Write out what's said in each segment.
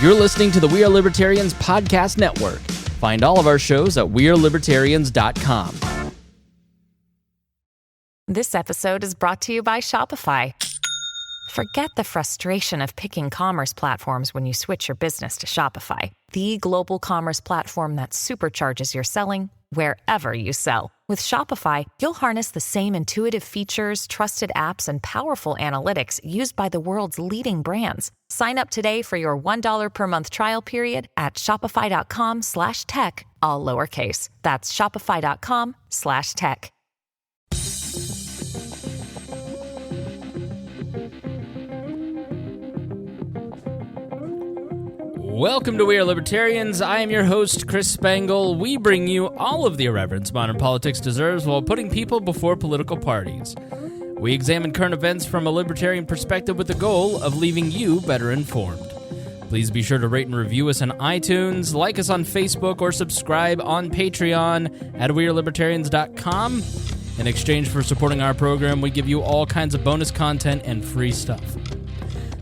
You're listening to the We Are Libertarians podcast network. Find all of our shows at wearelibertarians.com. This episode is brought to you by Shopify. Forget the frustration of picking commerce platforms when you switch your business to Shopify, the global commerce platform that supercharges your selling wherever you sell. With Shopify, you'll harness the same intuitive features, trusted apps, and powerful analytics used by the world's leading brands. Sign up today for your $1 per month trial period at shopify.com/tech, all lowercase. That's shopify.com/tech. Welcome to We Are Libertarians. I am your host, Chris Spangle. We bring you all of the irreverence modern politics deserves while putting people before political parties. We examine current events from a libertarian perspective with the goal of leaving you better informed. Please be sure to rate and review us on iTunes, like us on Facebook, or subscribe on Patreon at wearelibertarians.com. In exchange for supporting our program, we give you all kinds of bonus content and free stuff.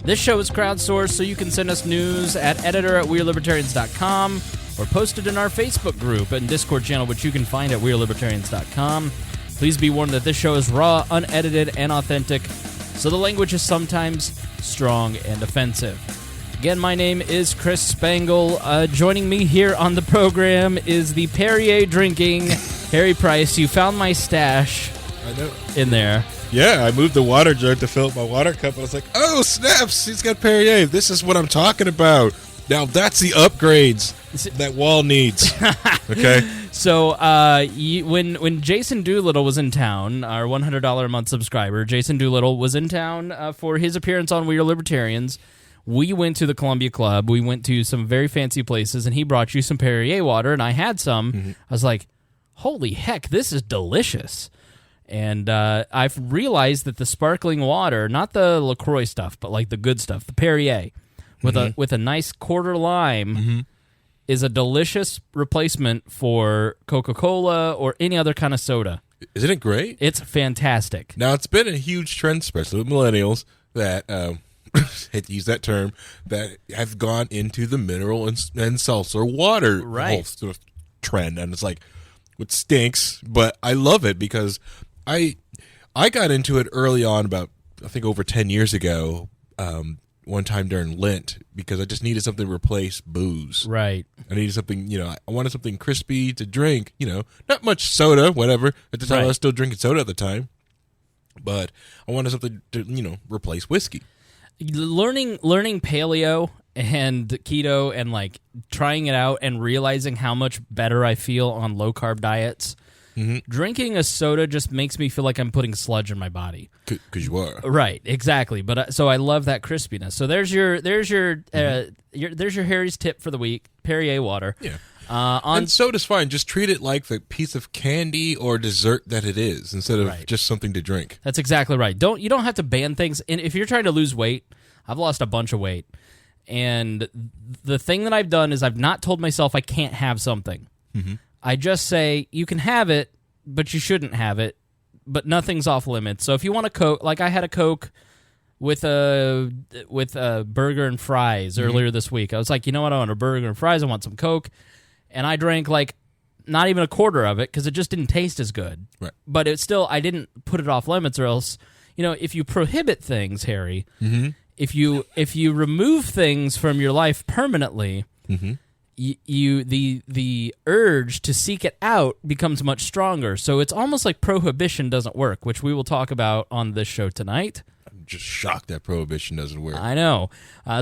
This show is crowdsourced, so you can send us news at editor@wearelibertarians.com or post it in our Facebook group and Discord channel, which you can find at wearelibertarians.com. Please be warned that this show is raw, unedited, and authentic, so the language is sometimes strong and offensive. Again, my name is Chris Spangle. Joining me here on the program is the Perrier drinking Harry Price. You found my stash in there. Yeah, I moved the water jug to fill up my water cup. I was like, oh, snaps, he's got Perrier. This is what I'm talking about. Now, that's the upgrades that Wall needs. Okay? So, when Jason Doolittle was in town, our $100 a month subscriber, Jason Doolittle was in town for his appearance on We Are Libertarians. We went to the Columbia Club. We went to some very fancy places, and he brought you some Perrier water, and I had some. Mm-hmm. I was like, holy heck, this is delicious. And I've realized that the sparkling water, not the LaCroix stuff, but like the good stuff, the Perrier, with a nice quarter lime, is a delicious replacement for Coca-Cola or any other kind of soda. Isn't it great? It's fantastic. Now, it's been a huge trend, especially with millennials, that, hate to use that term, that have gone into the mineral and seltzer water whole sort of trend. And it's like, it stinks, but I love it because I got into it early on, about I think over 10 years ago, one time during Lent, because I just needed something to replace booze. Right. I needed something, I wanted something crispy to drink, not much soda, whatever. At the time, I was still drinking soda at the time. But I wanted something to, replace whiskey. Learning paleo and keto and like trying it out and realizing how much better I feel on low-carb diets. Mm-hmm. Drinking a soda just makes me feel like I'm putting sludge in my body. Because you are. Right, exactly. But so I love that crispiness. So there's your Harry's tip for the week: Perrier water. Yeah. And soda's fine. Just treat it like the piece of candy or dessert that it is, instead of just something to drink. That's exactly right. You don't have to ban things. And if you're trying to lose weight, I've lost a bunch of weight, and the thing that I've done is I've not told myself I can't have something. Mm-hmm. I just say, you can have it, but you shouldn't have it, but nothing's off limits. So if you want a Coke, like I had a Coke with a burger and fries earlier this week. I was like, you know what, I want a burger and fries, I want some Coke, and I drank like not even a quarter of it because it just didn't taste as good. Right. But it's still, I didn't put it off limits, or else, if you prohibit things, Harry, if you remove things from your life permanently, the urge to seek it out becomes much stronger. So it's almost like prohibition doesn't work, which we will talk about on this show tonight. I'm just shocked that prohibition doesn't work. I know.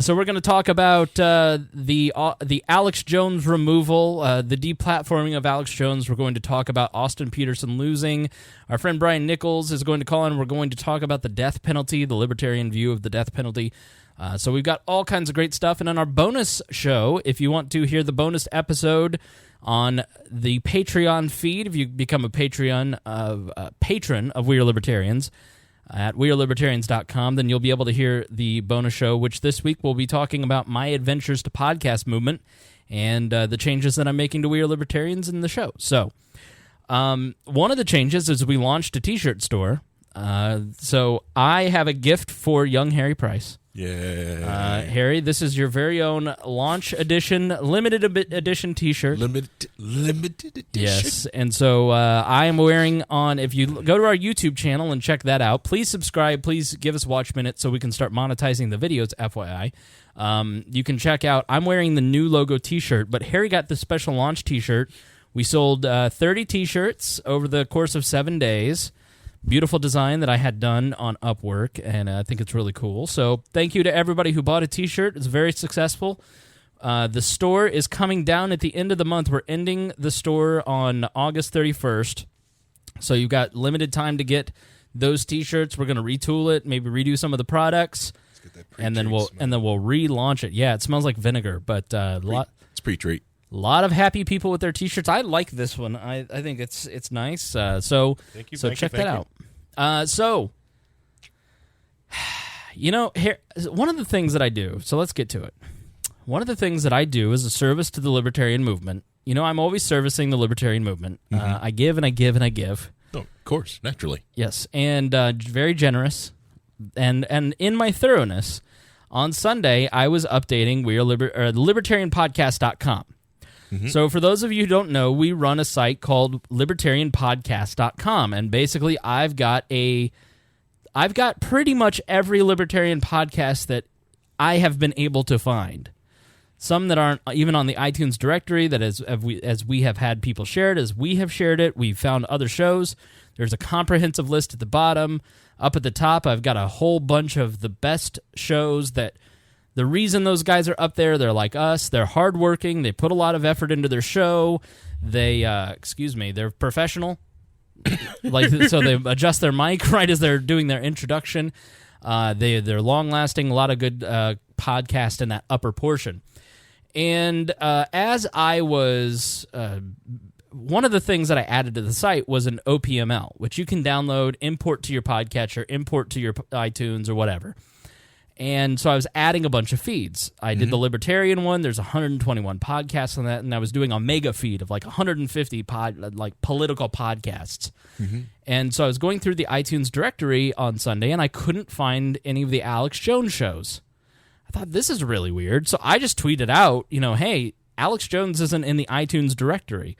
So we're going to talk about the Alex Jones removal, the deplatforming of Alex Jones. We're going to talk about Austin Petersen losing. Our friend Brian Nichols is going to call in. We're going to talk about the death penalty, the libertarian view of the death penalty. So we've got all kinds of great stuff. And on our bonus show, if you want to hear the bonus episode on the Patreon feed, if you become a patron of We Are Libertarians at wearelibertarians.com, then you'll be able to hear the bonus show, which this week we'll be talking about my adventures to podcast movement and the changes that I'm making to We Are Libertarians in the show. So one of the changes is we launched a t-shirt store. So I have a gift for young Harry Price. Yeah. Harry, this is your very own launch edition, limited edition T-shirt. Limited edition. Yes, and so I am wearing on, if you go to our YouTube channel and check that out, please subscribe, please give us watch minutes so we can start monetizing the videos, FYI. You can check out, I'm wearing the new logo T-shirt, but Harry got the special launch T-shirt. We sold 30 T-shirts over the course of 7 days. Beautiful design that I had done on Upwork, and I think it's really cool. So thank you to everybody who bought a T-shirt. It's very successful. The store is coming down at the end of the month. We're ending the store on August 31st. So you've got limited time to get those T-shirts. We're going to retool it, maybe redo some of the products, and then we'll relaunch it. Yeah, it smells like vinegar, but it's pre-treat. A lot of happy people with their T-shirts. I like this one. I think it's nice. So check that out. So, here, one of the things that I do. So let's get to it. One of the things that I do is a service to the libertarian movement. I'm always servicing the libertarian movement. I give and I give and I give. Oh, of course, naturally. Yes, and very generous. And in my thoroughness, on Sunday I was updating libertarianpodcast.com. So for those of you who don't know, we run a site called libertarianpodcast.com, and basically I've got pretty much every libertarian podcast that I have been able to find. Some that aren't even on the iTunes directory, that as we have had people share it, as we have shared it, we've found other shows. There's a comprehensive list at the bottom. Up at the top, I've got a whole bunch of the best shows that... The reason those guys are up there, they're like us. They're hardworking. They put a lot of effort into their show. They're professional. So they adjust their mic right as they're doing their introduction. They're long-lasting, a lot of good podcasts in that upper portion. And as I was... one of the things that I added to the site was an OPML, which you can download, import to your podcatcher, import to your iTunes or whatever. And so I was adding a bunch of feeds. I did the Libertarian one. There's 121 podcasts on that, and I was doing a mega feed of like 150 political podcasts. And so I was going through the iTunes directory on Sunday, and I couldn't find any of the Alex Jones shows. I thought, this is really weird. So I just tweeted out, hey, Alex Jones isn't in the iTunes directory.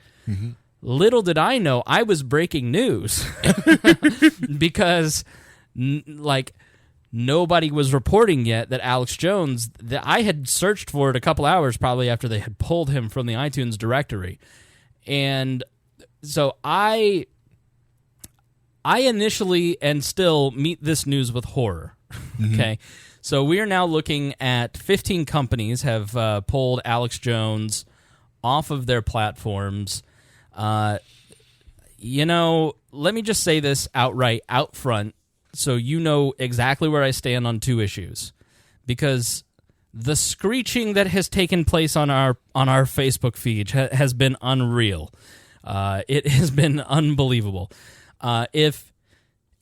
Little did I know, I was breaking news because, nobody was reporting yet that Alex Jones, that I had searched for it a couple hours probably after they had pulled him from the iTunes directory. And so I initially and still meet this news with horror. Okay. So we are now looking at 15 companies have pulled Alex Jones off of their platforms. Let me just say this outright, out front, so you know exactly where I stand on two issues, because the screeching that has taken place on our Facebook feed has been unreal. It has been unbelievable. If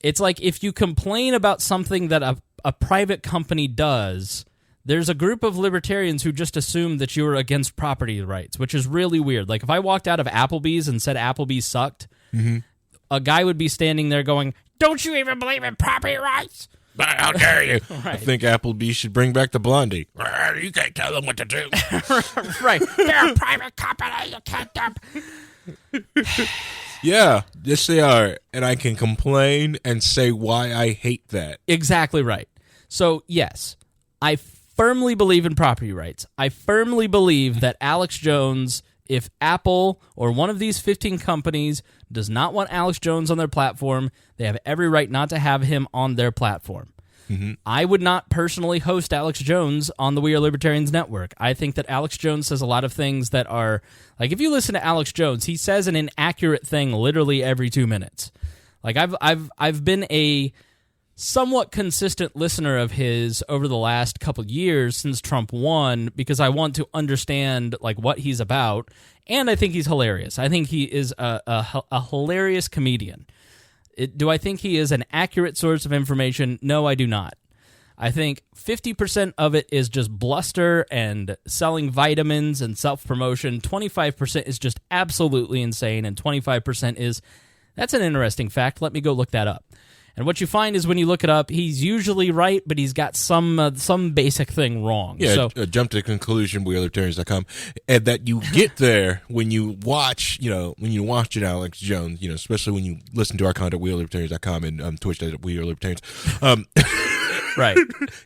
you complain about something that a private company does, there's a group of libertarians who just assume that you're against property rights, which is really weird. Like if I walked out of Applebee's and said Applebee's sucked, a guy would be standing there going, "Don't you even believe in property rights? How dare you?" Right. I think Applebee should bring back the Blondie. You can't tell them what to do. Right. They're a private company. You can't dump. Yeah, yes they are. And I can complain and say why I hate that. Exactly right. So, yes, I firmly believe in property rights. I firmly believe that Alex Jones, if Apple or one of these 15 companies does not want Alex Jones on their platform, they have every right not to have him on their platform. I would not personally host Alex Jones on the We Are Libertarians network. I think that Alex Jones says a lot of things that are, like, if you listen to Alex Jones, he says an inaccurate thing literally every 2 minutes. Like, I've been a somewhat consistent listener of his over the last couple of years since Trump won, because I want to understand like what he's about, and I think he's hilarious. I think he is a hilarious comedian. Do I think he is an accurate source of information? No, I do not. I think 50% of it is just bluster and selling vitamins and self-promotion. 25% is just absolutely insane, and 25% is, that's an interesting fact. Let me go look that up. And what you find is when you look it up, he's usually right, but he's got some basic thing wrong. Yeah, so, jump to conclusion, WeAreLibertarians.com, and that you get there when you watch, an Alex Jones, especially when you listen to our content, WeAreLibertarians.com and Twitch.WeAreLibertarians. Right.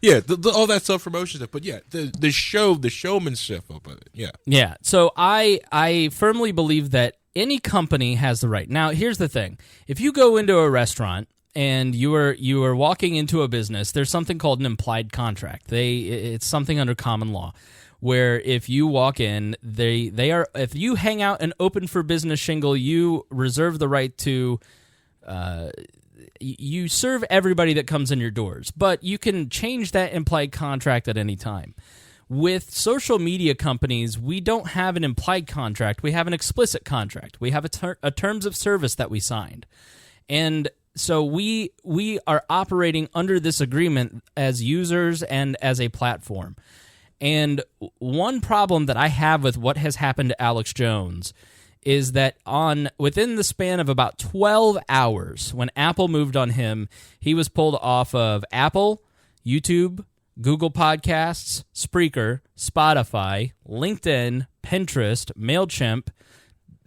Yeah, all that self-promotion stuff. But yeah, the showmanship of it. Yeah. Yeah. So I firmly believe that any company has the right. Now, here's the thing. If you go into a restaurant and you are walking into a business, there's something called an implied contract. It's something under common law where if you walk in, if you hang out an open for business shingle, you reserve the right to you serve everybody that comes in your doors, but you can change that implied contract at any time. With social media companies, we don't have an implied contract. We have an explicit contract. We have a terms of service that we signed. And so we are operating under this agreement as users and as a platform. And one problem that I have with what has happened to Alex Jones is that within the span of about 12 hours, when Apple moved on him, he was pulled off of Apple, YouTube, Google Podcasts, Spreaker, Spotify, LinkedIn, Pinterest, MailChimp,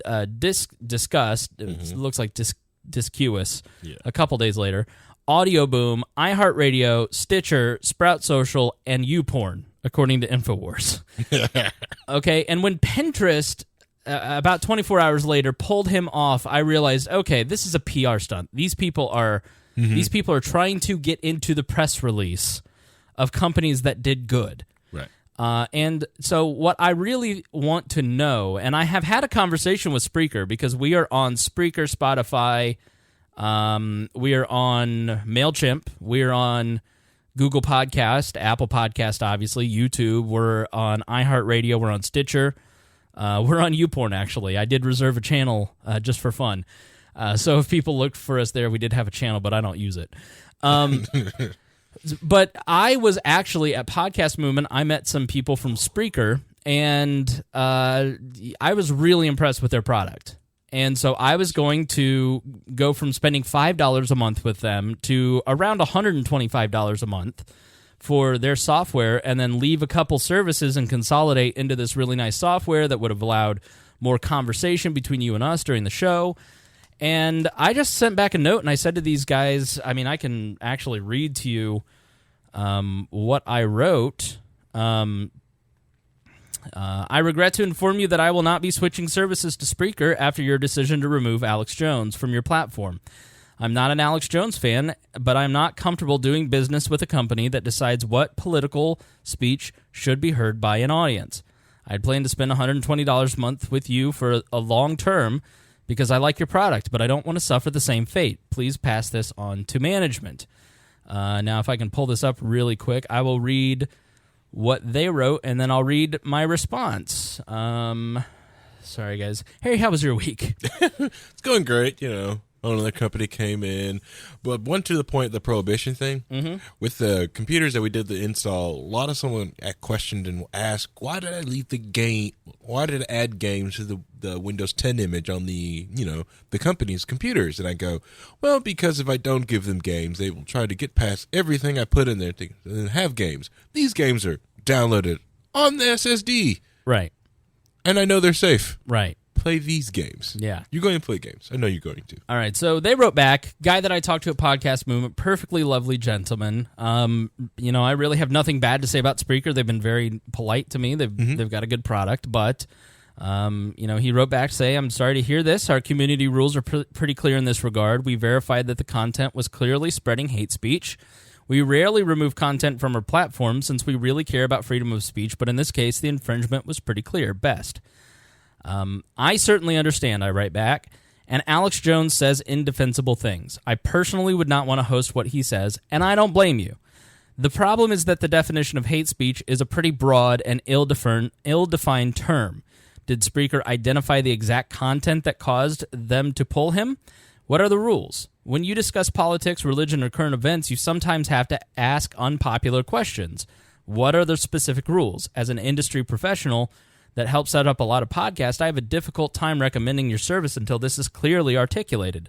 Disqus, it looks like Disqus, a couple days later, Audio Boom, iHeartRadio, Stitcher, Sprout Social, and YouPorn, according to InfoWars. Okay, and when Pinterest about 24 hours later pulled him off, I realized, okay, this is a PR stunt. These people are trying to get into the press release of companies that did good. Right. And so what I really want to know, and I have had a conversation with Spreaker because we are on Spreaker, Spotify, we are on MailChimp, we are on Google Podcast, Apple Podcast, obviously, YouTube, we're on iHeartRadio, we're on Stitcher, we're on YouPorn, actually. I did reserve a channel just for fun. So if people looked for us there, we did have a channel, but I don't use it. But I was actually at Podcast Movement. I met some people from Spreaker, and I was really impressed with their product. And so I was going to go from spending $5 a month with them to around $125 a month for their software, and then leave a couple services and consolidate into this really nice software that would have allowed more conversation between you and us during the show. And I just sent back a note, and I said to these guys, I mean, I can actually read to you what I wrote. I regret to inform you that I will not be switching services to Spreaker after your decision to remove Alex Jones from your platform. I'm not an Alex Jones fan, but I'm not comfortable doing business with a company that decides what political speech should be heard by an audience. I'd planned to spend $120 a month with you for a long term because I like your product, but I don't want to suffer the same fate. Please pass this on to management. Now, if I can pull this up really quick, I will read what they wrote, and then I'll read my response. Sorry, guys. Harry, how was your week? It's going great, Another company came in, but one to the point, the prohibition thing. With the computers that we did the install, a lot of someone questioned and asked, why did I leave the game? Why did I add games to the Windows 10 image on the company's computers? And I go, well, because if I don't give them games, they will try to get past everything I put in there and have games. These games are downloaded on the SSD. Right. And I know they're safe. Right. Play these games. Yeah. You're going to play games. I know you're going to. All right. So they wrote back, guy that I talked to at Podcast Movement, perfectly lovely gentleman. I really have nothing bad to say about Spreaker. They've been very polite to me. They've got a good product, but he wrote back to say, I'm sorry to hear this. Our community rules are pretty clear in this regard. We verified that the content was clearly spreading hate speech. We rarely remove content from our platform since we really care about freedom of speech, but in this case, the infringement was pretty clear. Best. I certainly understand, I write back, and Alex Jones says indefensible things. I personally would not want to host what he says, and I don't blame you. The problem is that the definition of hate speech is a pretty broad and ill-defined term. Did Spreaker identify the exact content that caused them to pull him? What are the rules? When you discuss politics, religion, or current events, you sometimes have to ask unpopular questions. What are the specific rules? As an industry professional that helps set up a lot of podcasts, I have a difficult time recommending your service until this is clearly articulated.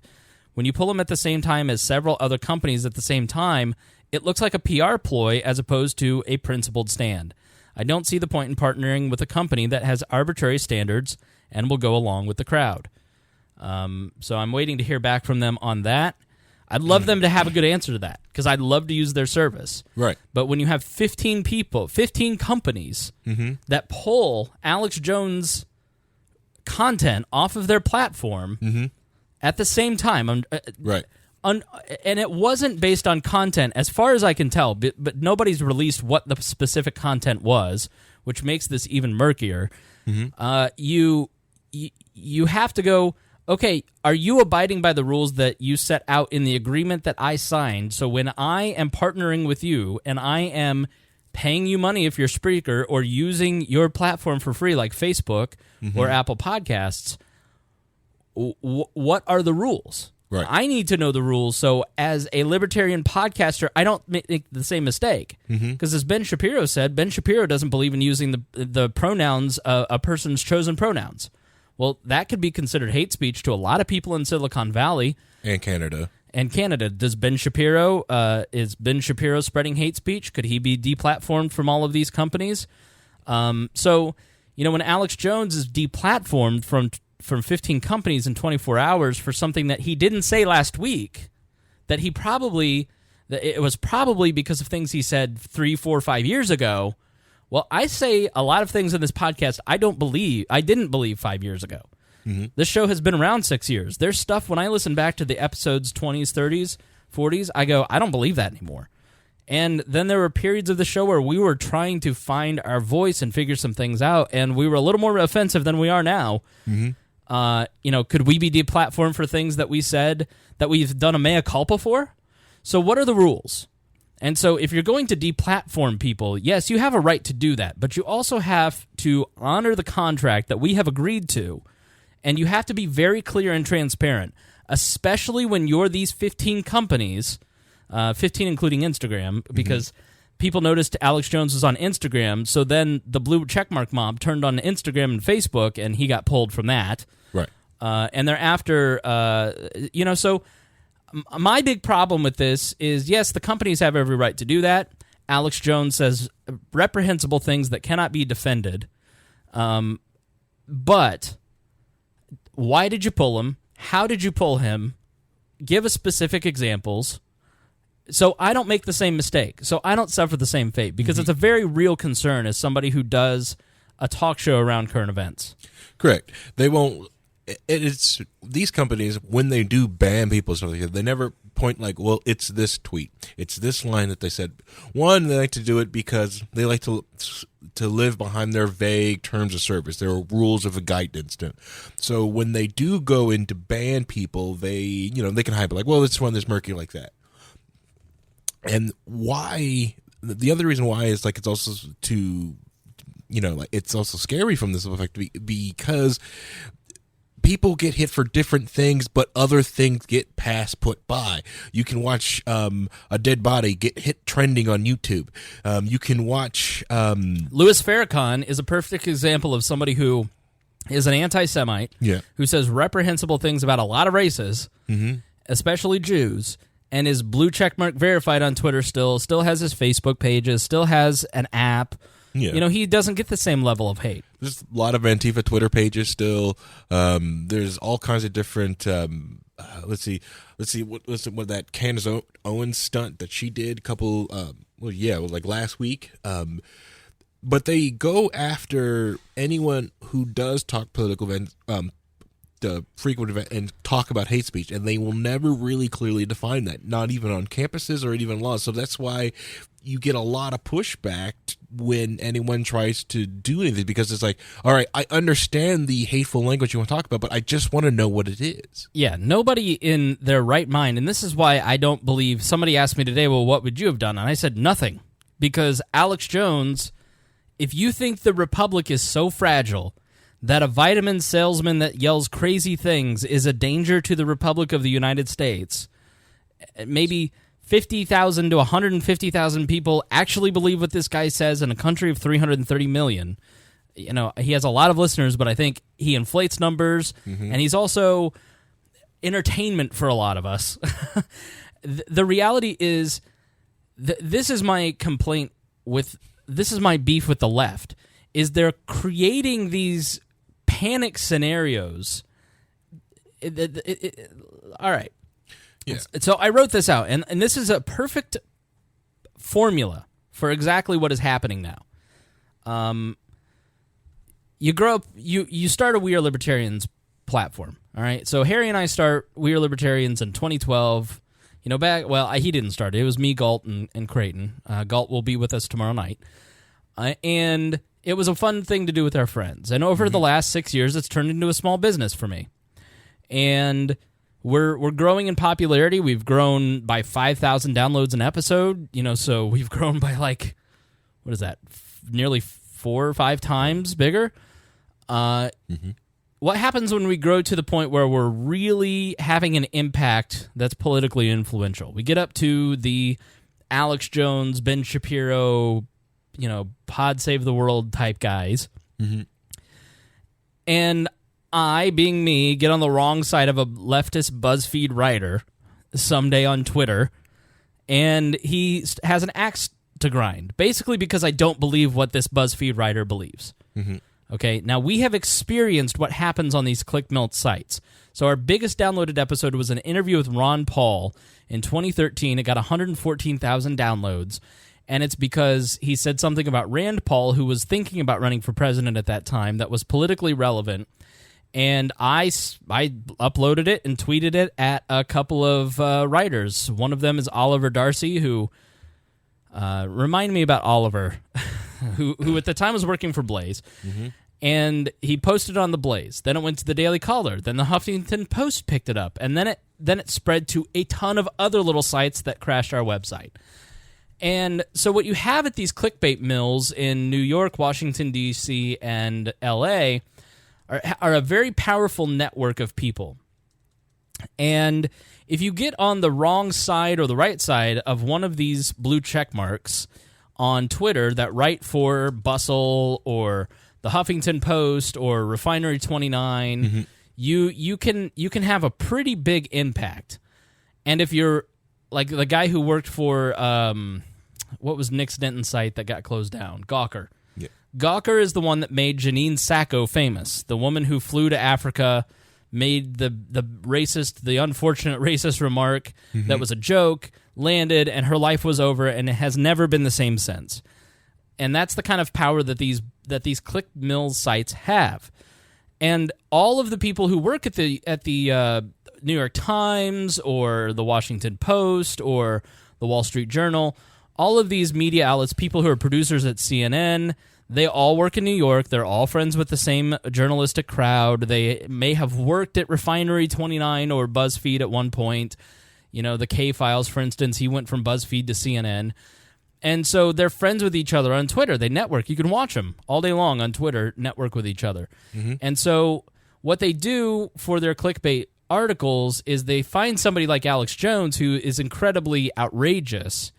when you pull them at the same time as several other companies at the same time, it looks like a PR ploy as opposed to a principled stand. I don't see the point in partnering with a company that has arbitrary standards and will go along with the crowd. So I'm waiting to hear back from them on that. I'd love them to have a good answer to that, because I'd love to use their service. Right. But when you have 15 people, 15 companies that pull Alex Jones content off of their platform at the same time, right. And it wasn't based on content, as far as I can tell, but nobody's released what the specific content was, which makes this even murkier. You have to go, okay, are you abiding by the rules that you set out in the agreement that I signed? So when I am partnering with you and I am paying you money if you're Spreaker or using your platform for free like Facebook or Apple Podcasts, what are the rules? Right. I need to know the rules, so as a libertarian podcaster, I don't make the same mistake. Because as Ben Shapiro said, Ben Shapiro doesn't believe in using the pronouns, a person's chosen pronouns. Well, that could be considered hate speech to a lot of people in Silicon Valley. And Canada. Does Ben Shapiro, is Ben Shapiro spreading hate speech? Could he be deplatformed from all of these companies? So, when Alex Jones is deplatformed from 15 companies in 24 hours for something that he didn't say last week, that it was probably because of things he said 3, 4, 5 years ago. Well, I say a lot of things in this podcast I didn't believe 5 years ago. This show has been around 6 years. There's stuff, when I listen back to the episodes 20s, 30s, 40s, I go, I don't believe that anymore. And then there were periods of the show where we were trying to find our voice and figure some things out, and we were a little more offensive than we are now. Could we be deplatformed for things that we said that we've done a mea culpa for? So what are the rules? And so if you're going to deplatform people, yes, you have a right to do that, but you also have to honor the contract that we have agreed to, and you have to be very clear and transparent, especially when you're these 15 companies, 15 including Instagram, because people noticed Alex Jones was on Instagram, so then the blue checkmark mob turned on Instagram and Facebook, and he got pulled from that. Right. And thereafter, so my big problem with this is, yes, the companies have every right to do that. Alex Jones says reprehensible things that cannot be defended. But why did you pull him? How did you pull him? Give us specific examples so I don't make the same mistake, so I don't suffer the same fate, because it's a very real concern as somebody who does a talk show around current events. Correct. They won't... It's these companies, when they do ban people, stuff like that, they never point like, well, it's this tweet, it's this line that they said. One, they like to do it because they like to live behind their vague terms of service, their rules of guidance. So when they do go in to ban people, they can hype it like, well, this one, this murky like that. And why? The other reason why is like it's also it's also scary from this effect because people get hit for different things, but other things get put by. You can watch a dead body get hit trending on YouTube. You can watch... Louis Farrakhan is a perfect example of somebody who is an anti-Semite, who says reprehensible things about a lot of races, especially Jews, and is blue checkmark verified on Twitter still has his Facebook pages, still has an app. Yeah. He doesn't get the same level of hate. There's a lot of Antifa Twitter pages still. There's all kinds of different. Let's see. What that Candace Owens stunt that she did a couple. Like last week. But they go after anyone who does talk political events, the frequent event, and talk about hate speech, and they will never really clearly define that, not even on campuses or even laws. So that's why you get a lot of pushback when anyone tries to do anything, because it's like, all right, I understand the hateful language you want to talk about, but I just want to know what it is. Yeah, nobody in their right mind, and this is why I don't believe, somebody asked me today, well, what would you have done? And I said nothing, because Alex Jones, if you think the Republic is so fragile that a vitamin salesman that yells crazy things is a danger to the Republic of the United States, maybe 50,000 to 150,000 people actually believe what this guy says in a country of 330 million. He has a lot of listeners, but I think he inflates numbers, and he's also entertainment for a lot of us. The reality is, this is my complaint with, this is my beef with the left, is they're creating these panic scenarios. All right. Yeah. So I wrote this out, and this is a perfect formula for exactly what is happening now. You grow up, you start a We Are Libertarians platform, all right? So Harry and I start We Are Libertarians in 2012. You know, he didn't start it. It was me, Galt, and Creighton. Galt will be with us tomorrow night. And it was a fun thing to do with our friends. And over the last 6 years, it's turned into a small business for me. And we're growing in popularity. We've grown by 5,000 downloads an episode. You know, so we've grown by like, what is that? Nearly 4 or 5 times bigger. What happens when we grow to the point where we're really having an impact that's politically influential? We get up to the Alex Jones, Ben Shapiro, you know, Pod Save the World type guys. And I, being me, get on the wrong side of a leftist BuzzFeed writer someday on Twitter, and he has an axe to grind, basically because I don't believe what this BuzzFeed writer believes. Okay, now we have experienced what happens on these click-melt sites. So our biggest downloaded episode was an interview with Ron Paul in 2013. It got 114,000 downloads, and it's because he said something about Rand Paul, who was thinking about running for president at that time, that was politically relevant, and I uploaded it and tweeted it at a couple of writers. One of them is Oliver Darcy, who remind me about Oliver, who at the time was working for Blaze, and he posted on the Blaze. Then it went to the Daily Caller. Then the Huffington Post picked it up, and then it spread to a ton of other little sites that crashed our website. And so what you have at these clickbait mills in New York, Washington, D.C., and L.A. are a very powerful network of people. And if you get on the wrong side or the right side of one of these blue check marks on Twitter that write for Bustle or the Huffington Post or Refinery 29, you can have a pretty big impact. And if you're like the guy who worked for what was Nick Denton's site that got closed down, Gawker. Yeah. Gawker is the one that made Janine Sacco famous, the woman who flew to Africa, made the unfortunate racist remark that was a joke, landed, and her life was over, and it has never been the same since. And that's the kind of power that these click mill sites have. And all of the people who work at the New York Times or the Washington Post or the Wall Street Journal, all of these media outlets, people who are producers at CNN, they all work in New York. They're all friends with the same journalistic crowd. They may have worked at Refinery 29 or BuzzFeed at one point. You know, the K-Files, for instance, he went from BuzzFeed to CNN. And so they're friends with each other on Twitter. They network. You can watch them all day long on Twitter, network with each other. And so what they do for their clickbait articles is they find somebody like Alex Jones who is incredibly outrageous,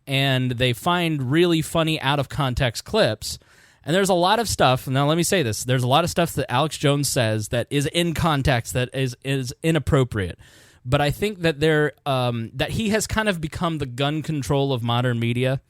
and they find really funny out-of-context clips. And there's a lot of stuff, now let me say this, there's a lot of stuff that Alex Jones says that is in context, that is inappropriate. But I think that that he has kind of become the gun control of modern media.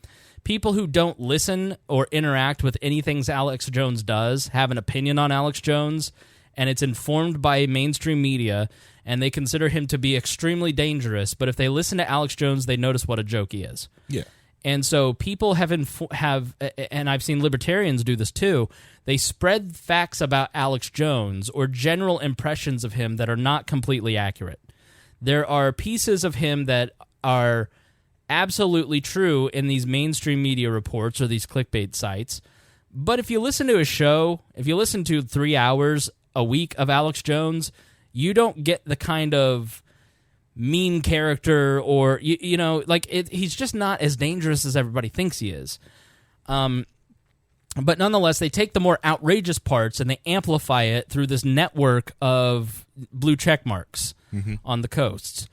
People who don't listen or interact with anything Alex Jones does have an opinion on Alex Jones, and it's informed by mainstream media, and they consider him to be extremely dangerous. But if they listen to Alex Jones, they notice what a joke he is. Yeah. And so people have, and I've seen libertarians do this too, they spread facts about Alex Jones or general impressions of him that are not completely accurate. There are pieces of him that are absolutely true in these mainstream media reports or these clickbait sites. But if you listen to a show, if you listen to 3 hours a week of Alex Jones, you don't get the kind of mean character or, you know, like he's just not as dangerous as everybody thinks he is. But nonetheless, they take the more outrageous parts and they amplify it through this network of blue check marks on the coasts.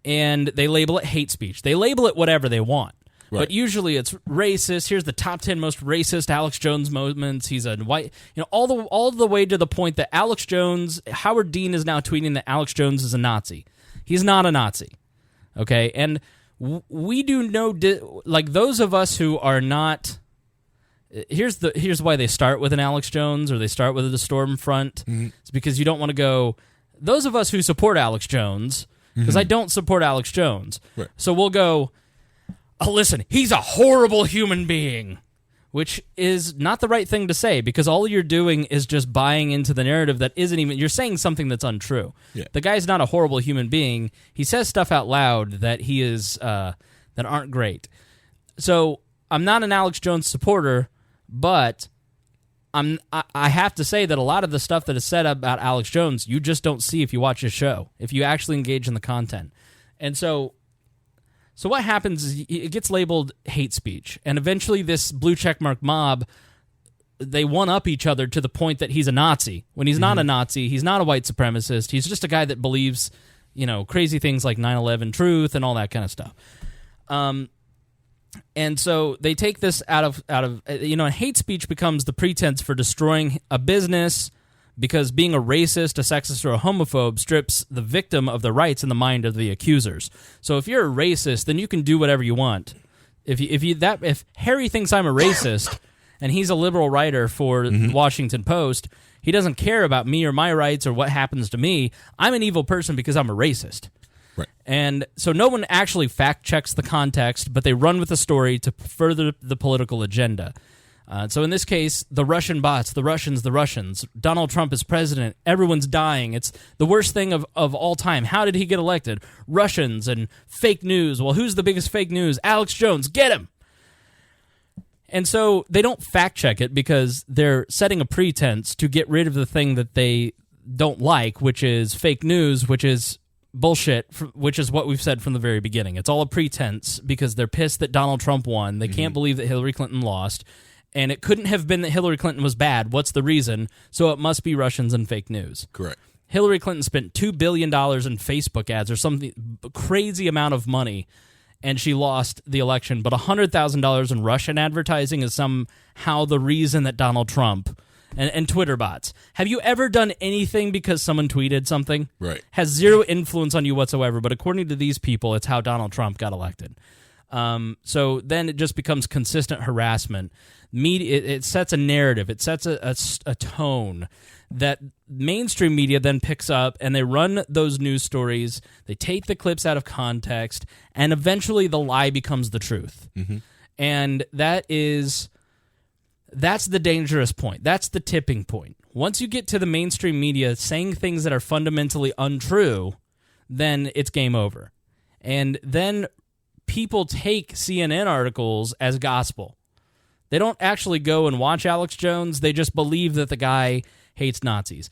And they label it hate speech. They label it whatever they want. Right. But usually it's racist. Here's the top 10 most racist Alex Jones moments. He's a white, all the way to the point that Howard Dean is now tweeting that Alex Jones is a Nazi. He's not a Nazi. Okay? And we do know, like those of us who are not, here's why they start with an Alex Jones or they start with the Storm Front. Mm-hmm. It's because you don't want to go, those of us who support Alex Jones, because I don't support Alex Jones. Right. So we'll go, oh, listen, he's a horrible human being, which is not the right thing to say because all you're doing is just buying into the narrative that isn't even, you're saying something that's untrue. Yeah. The guy's not a horrible human being. He says stuff out loud that he is, that aren't great. So I'm not an Alex Jones supporter, but I have to say that a lot of the stuff that is said about Alex Jones, you just don't see if you watch his show, if you actually engage in the content. And so what happens is it gets labeled hate speech, and eventually this blue checkmark mob, they one-up each other to the point that he's a Nazi. When he's not a Nazi, he's not a white supremacist, he's just a guy that believes, crazy things like 9/11 truth and all that kind of stuff. And so they take this out of hate speech becomes the pretense for destroying a business because being a racist, a sexist, or a homophobe strips the victim of the rights in the mind of the accusers. So if you're a racist, then you can do whatever you want. If Harry thinks I'm a racist and he's a liberal writer for the Washington Post, he doesn't care about me or my rights or what happens to me. I'm an evil person because I'm a racist. Right. And so no one actually fact-checks the context, but they run with the story to further the political agenda. So in this case, the Russian bots, the Russians, Donald Trump is president, everyone's dying, it's the worst thing of all time. How did he get elected? Russians and fake news. Well, who's the biggest fake news? Alex Jones, get him! And so they don't fact-check it because they're setting a pretense to get rid of the thing that they don't like, which is fake news, which is bullshit, which is what we've said from the very beginning. It's all a pretense because they're pissed that Donald Trump won. They can't believe that Hillary Clinton lost. And it couldn't have been that Hillary Clinton was bad. What's the reason? So it must be Russians and fake news. Correct. Hillary Clinton spent $2 billion in Facebook ads or some crazy amount of money, and she lost the election. But $100,000 in Russian advertising is somehow the reason that Donald Trump and Twitter bots. Have you ever done anything because someone tweeted something? Right. Has zero influence on you whatsoever, but according to these people, it's how Donald Trump got elected. So then it just becomes consistent harassment. Media, it sets a narrative. It sets a tone that mainstream media then picks up, and they run those news stories. They take the clips out of context, and eventually the lie becomes the truth. Mm-hmm. And that's the dangerous point. That's the tipping point. Once you get to the mainstream media saying things that are fundamentally untrue, then it's game over. And then people take CNN articles as gospel. They don't actually go and watch Alex Jones. They just believe that the guy hates Nazis.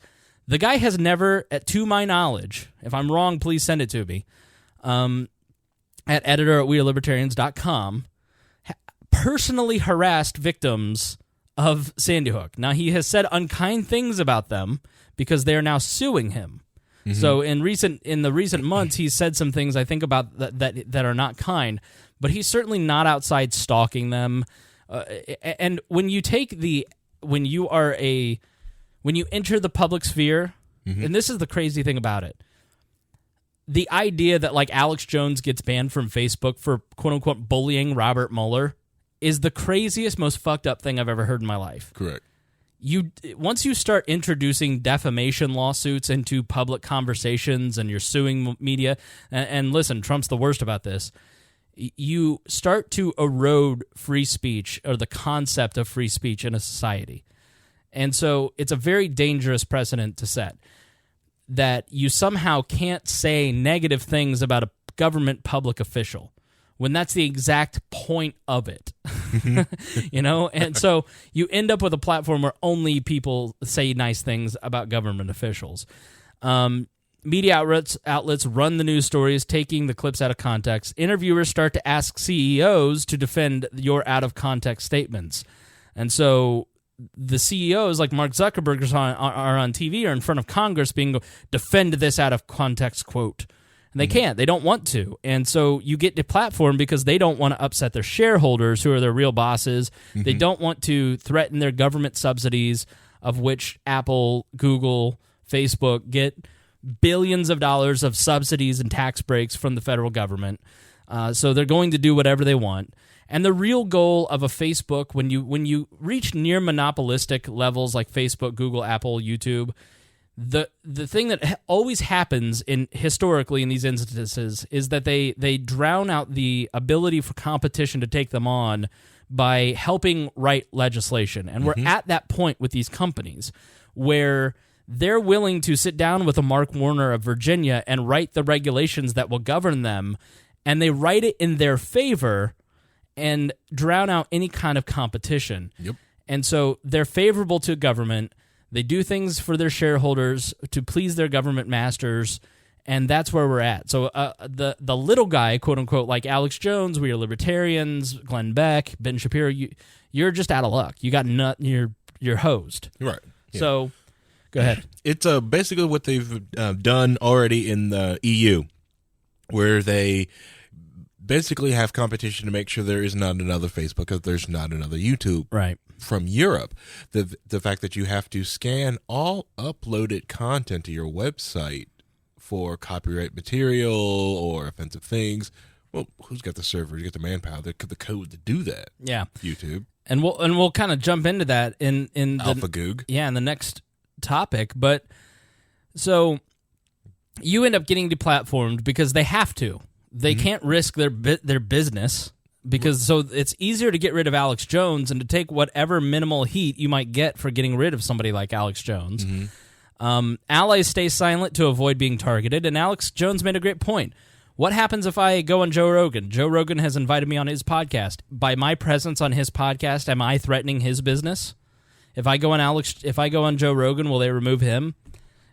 The guy has never, to my knowledge, if I'm wrong, please send it to me, at editor@wearelibertarians.com, personally harassed victims of Sandy Hook. Now, he has said unkind things about them because they are now suing him. Mm-hmm. So in the recent months, he's said some things I think about that are not kind, but he's certainly not outside stalking them. And when you enter the public sphere, and this is the crazy thing about it, the idea that like Alex Jones gets banned from Facebook for quote unquote bullying Robert Mueller is the craziest, most fucked up thing I've ever heard in my life. Correct. Once you start introducing defamation lawsuits into public conversations and you're suing media, and listen, Trump's the worst about this, you start to erode free speech or the concept of free speech in a society. And so it's a very dangerous precedent to set that you somehow can't say negative things about a government public official when that's the exact point of it. And so you end up with a platform where only people say nice things about government officials. Media outlets run the news stories, taking the clips out of context. Interviewers start to ask CEOs to defend your out-of-context statements. And so the CEOs, like Mark Zuckerberg, are on TV or in front of Congress being defend this out-of-context quote. And they can't. They don't want to. And so you get deplatformed because they don't want to upset their shareholders, who are their real bosses. They don't want to threaten their government subsidies, of which Apple, Google, Facebook get billions of dollars of subsidies and tax breaks from the federal government. So they're going to do whatever they want. And the real goal of a Facebook, when you reach near monopolistic levels like Facebook, Google, Apple, YouTube, the thing that always happens historically in these instances is that they drown out the ability for competition to take them on by helping write legislation. And we're at that point with these companies where they're willing to sit down with a Mark Warner of Virginia and write the regulations that will govern them, and they write it in their favor and drown out any kind of competition. Yep. And so they're favorable to government. They do things for their shareholders to please their government masters, and that's where we're at. So the little guy, quote unquote, like Alex Jones, we are libertarians, Glenn Beck, Ben Shapiro, you're just out of luck. You got you're hosed. Right. Yeah. So go ahead. It's basically what they've done already in the EU, where they basically have competition to make sure there is not another Facebook, because there's not another YouTube. Right. From Europe, the fact that you have to scan all uploaded content to your website for copyright material or offensive things. Well, who's got the server? You got the manpower, the code to do that. Yeah, YouTube. And we'll kind of jump into that in the AlphaGoog. Yeah, in the next topic. But so you end up getting deplatformed because they have to. They can't risk their business. Because so it's easier to get rid of Alex Jones and to take whatever minimal heat you might get for getting rid of somebody like Alex Jones. Allies stay silent to avoid being targeted, and Alex Jones made a great point. What happens if I go on Joe Rogan? Joe Rogan has invited me on his podcast. By my presence on his podcast, am I threatening his business? If I go on Joe Rogan, will they remove him?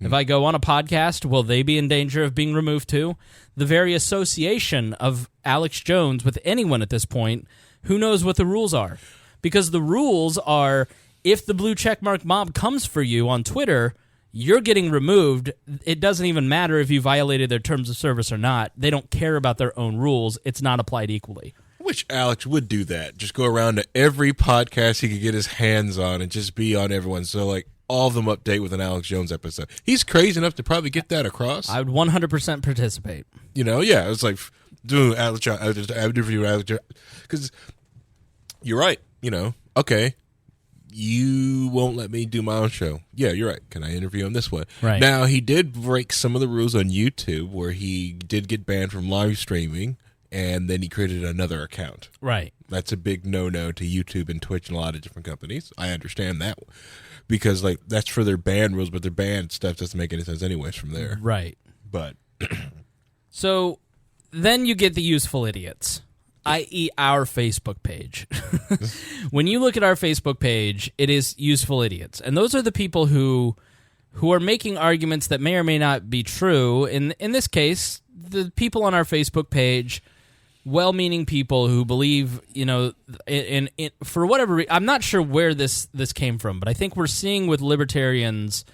If I go on a podcast, will they be in danger of being removed too? The very association of Alex Jones with anyone at this point, who knows what the rules are? Because the rules are, if the blue checkmark mob comes for you on Twitter, you're getting removed. It doesn't even matter if you violated their terms of service or not. They don't care about their own rules. It's not applied equally. I wish Alex would do that. Just go around to every podcast he could get his hands on and just be on everyone. So, like, all of them update with an Alex Jones episode. He's crazy enough to probably get that across. I would 100% participate. Yeah, it's like, dude, Alex Jones, I would do for you, Alex Jones. Because you're right, okay, you won't let me do my own show. Yeah, you're right. Can I interview him this way? Right. Now, he did break some of the rules on YouTube where he did get banned from live streaming, and then he created another account. Right. That's a big no-no to YouTube and Twitch and a lot of different companies. I understand that. Because, like, that's for their ban rules, but their ban stuff doesn't make any sense anyways from there. Right. But so then you get the useful idiots, i.e. our Facebook page. When you look at our Facebook page, it is useful idiots. And those are the people who are making arguments that may or may not be true. In this case, the people on our Facebook page, well-meaning people who believe, in for whatever reason, I'm not sure where this came from, but I think we're seeing with libertarians,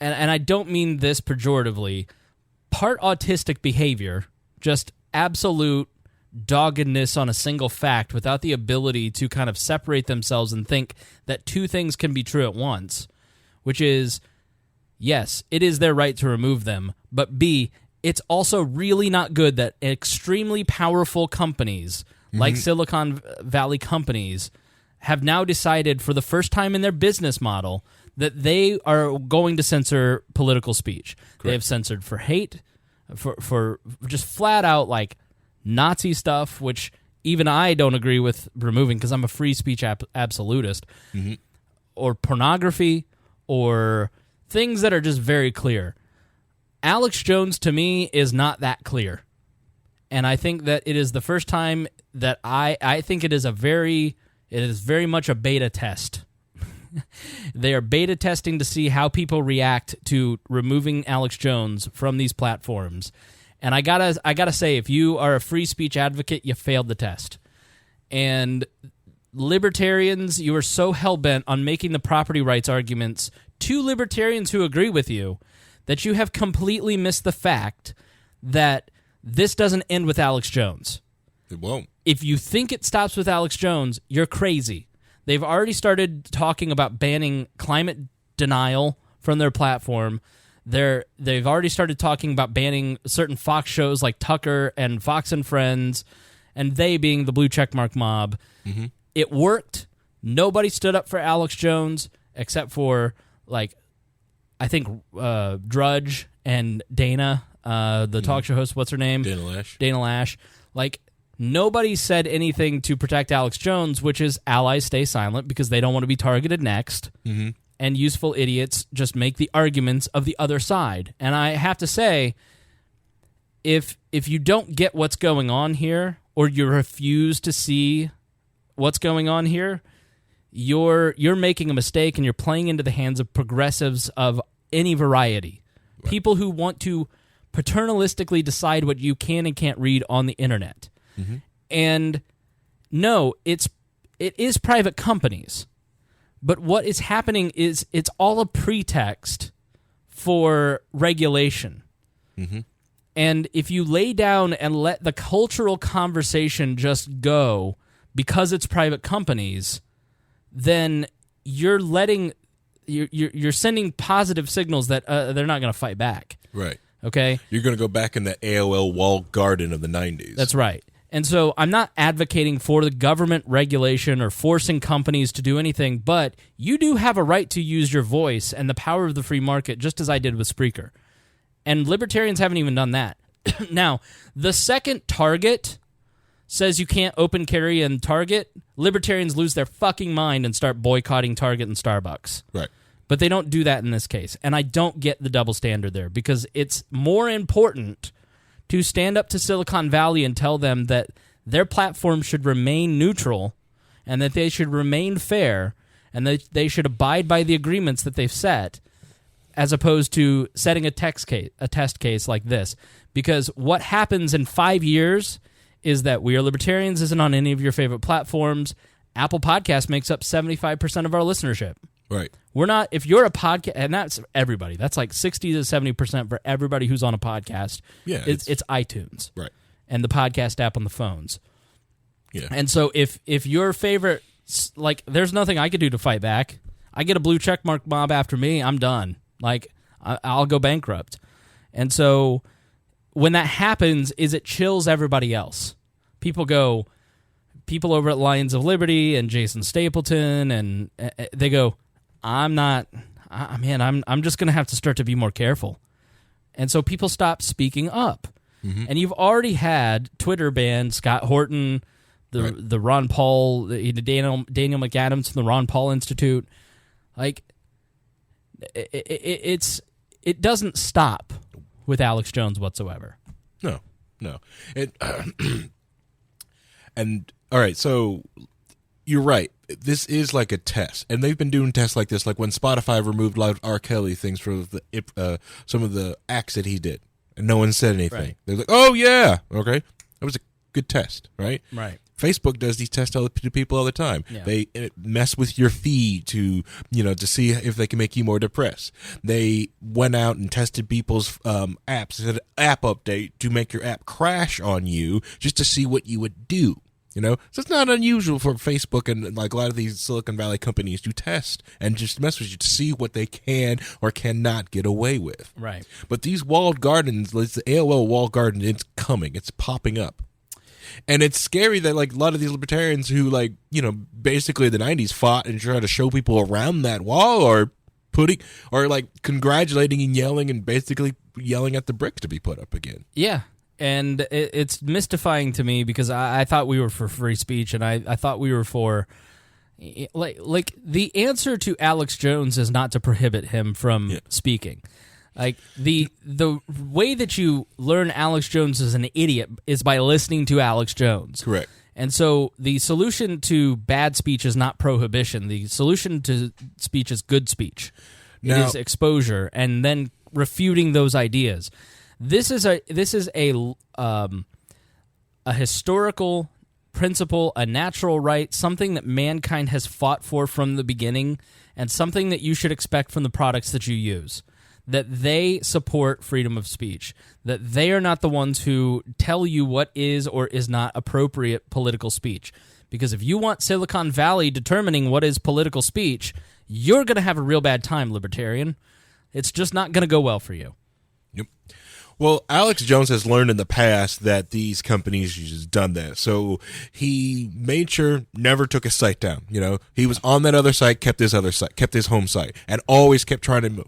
and I don't mean this pejoratively, part autistic behavior, just absolute doggedness on a single fact without the ability to kind of separate themselves and think that two things can be true at once, which is, yes, it is their right to remove them, but B, it's also really not good that extremely powerful companies like Silicon Valley companies have now decided for the first time in their business model that they are going to censor political speech. Correct. They have censored for hate, for just flat out like Nazi stuff, which even I don't agree with removing because I'm a free speech absolutist, or pornography, or things that are just very clear. Alex Jones, to me, is not that clear. And I think that it is the first time that I think it is very much a beta test. They are beta testing to see how people react to removing Alex Jones from these platforms. And I gotta say, if you are a free speech advocate, you failed the test. And libertarians, you are so hell-bent on making the property rights arguments to libertarians who agree with you that you have completely missed the fact that this doesn't end with Alex Jones. It won't. If you think it stops with Alex Jones, you're crazy. They've already started talking about banning climate denial from their platform. They've already started talking about banning certain Fox shows like Tucker and Fox and Friends, and they being the blue checkmark mob. Mm-hmm. It worked. Nobody stood up for Alex Jones except for, like, I think Drudge and Dana, the talk show host. What's her name? Dana Lash. Like, nobody said anything to protect Alex Jones, which is allies stay silent because they don't want to be targeted next. Mm-hmm. And useful idiots just make the arguments of the other side. And I have to say, if you don't get what's going on here, or you refuse to see what's going on here, you're making a mistake, and you're playing into the hands of progressives of any variety. Right. People who want to paternalistically decide what you can and can't read on the internet. Mm-hmm. And no, it is private companies. But what is happening is it's all a pretext for regulation. Mm-hmm. And if you lay down and let the cultural conversation just go because it's private companies, then you're sending positive signals that they're not going to fight back. Right. Okay? You're going to go back in the AOL walled garden of the 90s. That's right. And so I'm not advocating for the government regulation or forcing companies to do anything, but you do have a right to use your voice and the power of the free market, just as I did with Spreaker. And libertarians haven't even done that. Now, the second Target says you can't open carry in Target, libertarians lose their fucking mind and start boycotting Target and Starbucks. Right. But they don't do that in this case. And I don't get the double standard there, because it's more important to stand up to Silicon Valley and tell them that their platform should remain neutral and that they should remain fair and that they should abide by the agreements that they've set, as opposed to setting a test case like this. Because what happens in 5 years is that We Are Libertarians isn't on any of your favorite platforms. Apple Podcasts makes up 75% of our listenership. Right. We're not, if you're a podcast, and that's everybody, that's like 60 to 70% for everybody who's on a podcast. Yeah. It's iTunes. Right. And the podcast app on the phones. Yeah. And so if your favorite, like, there's nothing I could do to fight back. I get a blue checkmark mob after me, I'm done. Like, I'll go bankrupt. And so when that happens, it chills everybody else. People over at Lions of Liberty and Jason Stapleton, and they go, I'm just going to have to start to be more careful. And so people stop speaking up. Mm-hmm. And you've already had Twitter ban Scott Horton, the Ron Paul, Daniel McAdams from the Ron Paul Institute. Like, it doesn't stop with Alex Jones whatsoever. No. And all right, so you're right. This is like a test, and they've been doing tests like this, like when Spotify removed live R. Kelly things for some of the acts that he did, and no one said anything. Right. They're like, "Oh yeah, okay, that was a good test, right?" Right. Facebook does these tests to people all the time. Yeah. They mess with your feed to see if they can make you more depressed. They went out and tested people's apps, did an app update to make your app crash on you just to see what you would do. So it's not unusual for Facebook and like a lot of these Silicon Valley companies to test and just mess with you to see what they can or cannot get away with. Right. But these walled gardens, the AOL walled garden, it's coming. It's popping up. And it's scary that like a lot of these libertarians who basically in the 90s fought and tried to show people around that wall are congratulating and yelling and basically yelling at the bricks to be put up again. Yeah. And it's mystifying to me because I thought we were for free speech, and I thought we were for like the answer to Alex Jones is not to prohibit him from speaking. Like the way that you learn Alex Jones is an idiot is by listening to Alex Jones. Correct. And so the solution to bad speech is not prohibition. The solution to speech is good speech. It is exposure and then refuting those ideas. This is a historical principle, a natural right, something that mankind has fought for from the beginning, and something that you should expect from the products that you use. that they support freedom of speech, that they are not the ones who tell you what is or is not appropriate political speech. Because if you want Silicon Valley determining what is political speech, you're going to have a real bad time, libertarian. It's just not going to go well for you. Yep. Well, Alex Jones has learned in the past that these companies just done that. So he made sure never took his site down. You know, he was on that other site, kept his other site, kept his home site, and always kept trying to,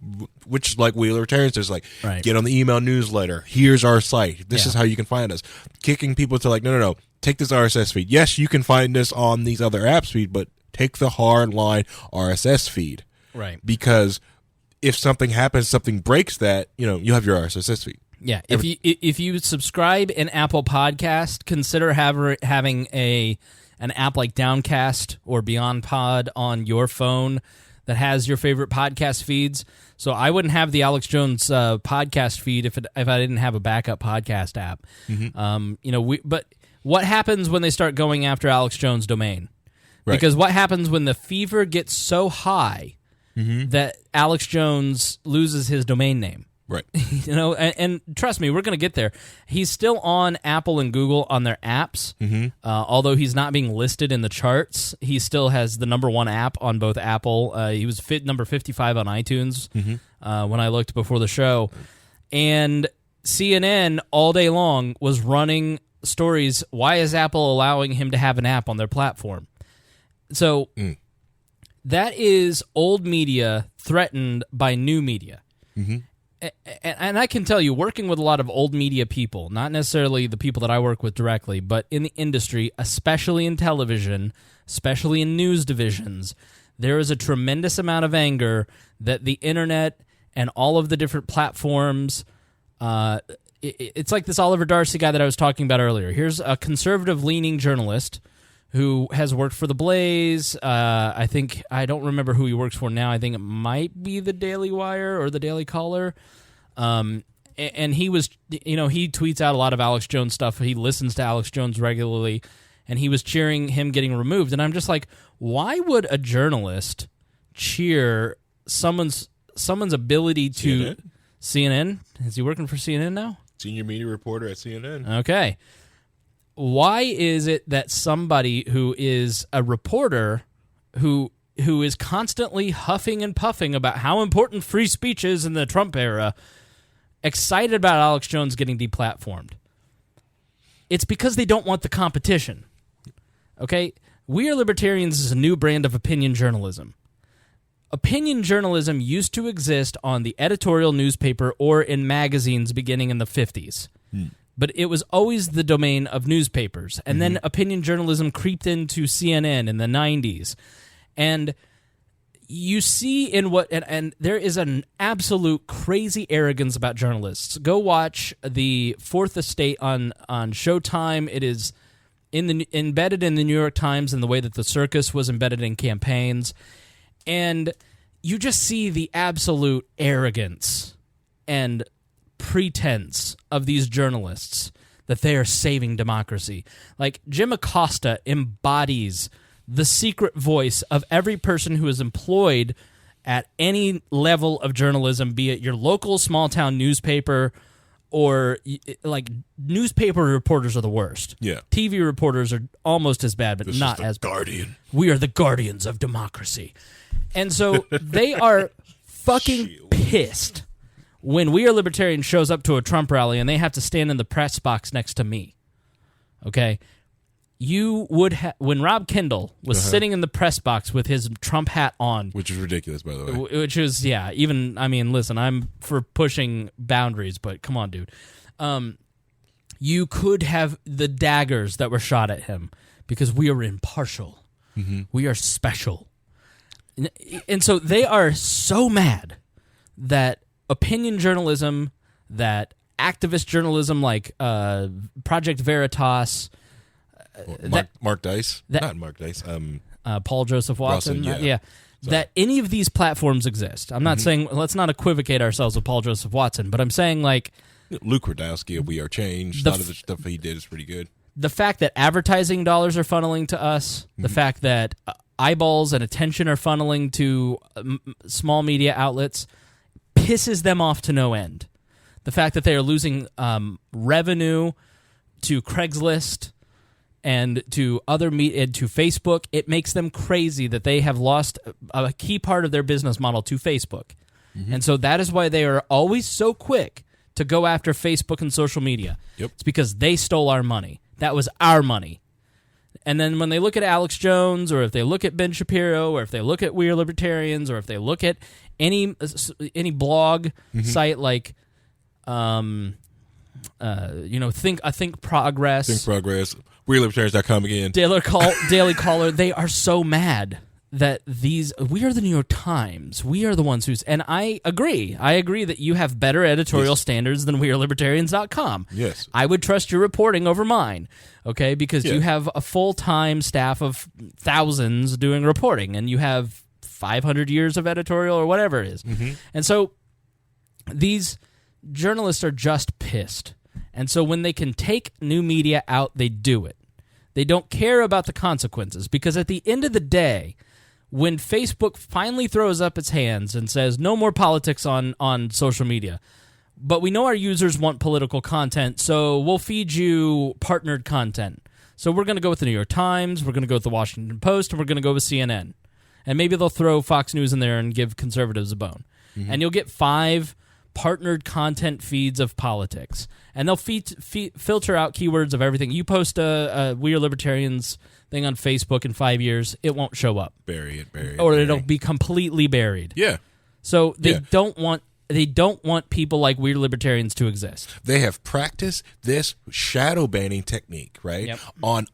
which like we libertarians, there's like, get on the email newsletter. Here's our site. This is how you can find us. Kicking people to like, no. Take this RSS feed. Yes, you can find us on these other apps feed, but take the hard line RSS feed. Right. Because if something happens, something breaks that, you have your RSS feed. Yeah, if you subscribe in Apple Podcast, consider having an app like Downcast or Beyond Pod on your phone that has your favorite podcast feeds. So I wouldn't have the Alex Jones podcast feed if I didn't have a backup podcast app. But what happens when they start going after Alex Jones' domain? Right. Because what happens when the fever gets so high that Alex Jones loses his domain name? Right. And trust me, we're going to get there. He's still on Apple and Google on their apps. Although he's not being listed in the charts, he still has the number one app on both Apple. He was number 55 on iTunes when I looked before the show. And CNN all day long was running stories. Why is Apple allowing him to have an app on their platform? So that is old media threatened by new media. And I can tell you, working with a lot of old media people, not necessarily the people that I work with directly, but in the industry, especially in television, especially in news divisions, there is a tremendous amount of anger that the internet and all of the different platforms, it's like this Oliver Darcy guy that I was talking about earlier. Here's a conservative-leaning journalist who has worked for The Blaze. I don't remember who he works for now. I think it might be the Daily Wire or the Daily Caller. And he was, he tweets out a lot of Alex Jones stuff. He listens to Alex Jones regularly, and he was cheering him getting removed. And I'm just like, why would a journalist cheer someone's ability to... CNN? Is he working for CNN now? Senior media reporter at CNN. Okay. Why is it that somebody who is a reporter who is constantly huffing and puffing about how important free speech is in the Trump era, excited about Alex Jones getting deplatformed? It's because they don't want the competition. Okay? We Are Libertarians is a new brand of opinion journalism. Opinion journalism used to exist on the editorial newspaper or in magazines beginning in the 50s. But it was always the domain of newspapers. And then opinion journalism creeped into CNN in the 90s. And you see in what... And there is an absolute crazy arrogance about journalists. Go watch the Fourth Estate on Showtime. It is embedded in the New York Times in the way that the circus was embedded in campaigns. And you just see the absolute arrogance and pretense of these journalists that they are saving democracy. Like, Jim Acosta embodies the secret voice of every person who is employed at any level of journalism, be it your local small-town newspaper or, like, newspaper reporters are the worst. Yeah. TV reporters are almost as bad, but this not is the as bad. Guardian. We are the guardians of democracy. And so they are fucking pissed when We Are Libertarian shows up to a Trump rally and they have to stand in the press box next to me. Okay? You would when Rob Kendall was sitting in the press box with his Trump hat on. Which is ridiculous, by the way. Which is, listen, I'm for pushing boundaries, but come on, dude. You could have the daggers that were shot at him because we are impartial. We are special. And so they are so mad that opinion journalism, that activist journalism like Project Veritas... Mark Dice? Not Mark Dice. Paul Joseph Watson. Russell, that any of these platforms exist. I'm not saying... Let's not equivocate ourselves with Paul Joseph Watson, but I'm saying, like... Luke Rudowski of We Are Change. A lot of the stuff he did is pretty good. The fact that advertising dollars are funneling to us, the fact that eyeballs and attention are funneling to small media outlets pisses them off to no end. The fact that they are losing revenue to Craigslist and to other and to Facebook, it makes them crazy that they have lost a key part of their business model to Facebook. And so that is why they are always so quick to go after Facebook and social media. Yep. It's because they stole our money. That was our money. And then when they look at Alex Jones, or if they look at Ben Shapiro, or if they look at We Are Libertarians, or if they look at any blog site like, Think Progress. Think Progress. WeareLibertarians.com again. Daily Caller, they are so mad that we are the New York Times. We are the ones who's... And I agree. I agree that you have better editorial standards than WeareLibertarians.com. Yes. I would trust your reporting over mine, okay? Because you have a full-time staff of thousands doing reporting, and you have 500 years of editorial or whatever it is. And so these journalists are just pissed. And so when they can take new media out, they do it. They don't care about the consequences, because at the end of the day, when Facebook finally throws up its hands and says, no more politics on social media, but we know our users want political content, so we'll feed you partnered content. So we're going to go with the New York Times, we're going to go with the Washington Post, and we're going to go with CNN. And maybe they'll throw Fox News in there and give conservatives a bone. And you'll get 5 partnered content feeds of politics. And they'll filter out keywords of everything. You post a We Are Libertarians thing on Facebook in 5 years, it won't show up. Bury it. Or it'll be completely buried. Yeah. So they don't want people like We Are Libertarians to exist. They have practiced this shadow banning technique, right? Yep. On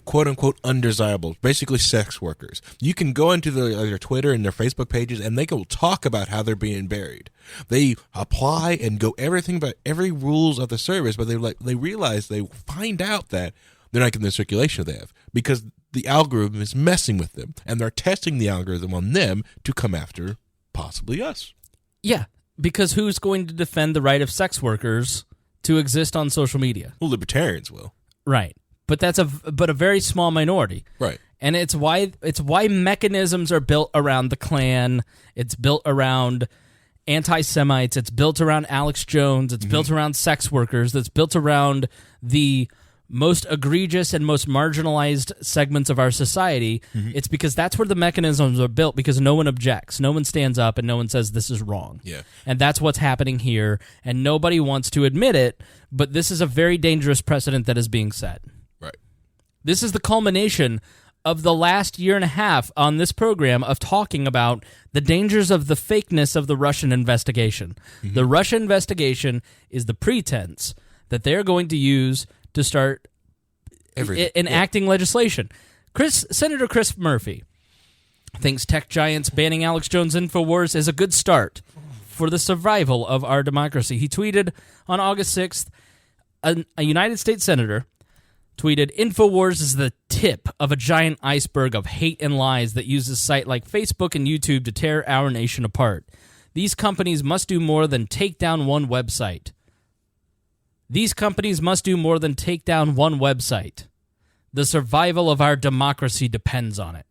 quote unquote undesirables, basically sex workers. You can go into their Twitter and their Facebook pages, and they will talk about how they're being buried. They apply and go everything about every rules of the service, but they realize, they find out that they're not getting the circulation they have, because the algorithm is messing with them, and they're testing the algorithm on them to come after possibly us. Yeah, because who's going to defend the right of sex workers to exist on social media? Well, libertarians will. Right. But that's a very small minority. Right. And it's why mechanisms are built around the Klan. It's built around anti-Semites. It's built around Alex Jones. It's built around sex workers. It's built around the most egregious and most marginalized segments of our society. It's because that's where the mechanisms are built, because no one objects. No one stands up and no one says this is wrong. Yeah. And that's what's happening here, and nobody wants to admit it, but this is a very dangerous precedent that is being set. Right. This is the culmination of the last year and a half on this program of talking about the dangers of the fakeness of the Russian investigation. The Russian investigation is the pretense that they're going to use to start enacting legislation. Senator Chris Murphy thinks tech giants banning Alex Jones' InfoWars is a good start for the survival of our democracy. He tweeted on August 6th, a United States senator tweeted, InfoWars is the tip of a giant iceberg of hate and lies that uses sites like Facebook and YouTube to tear our nation apart. These companies must do more than take down one website. The survival of our democracy depends on it.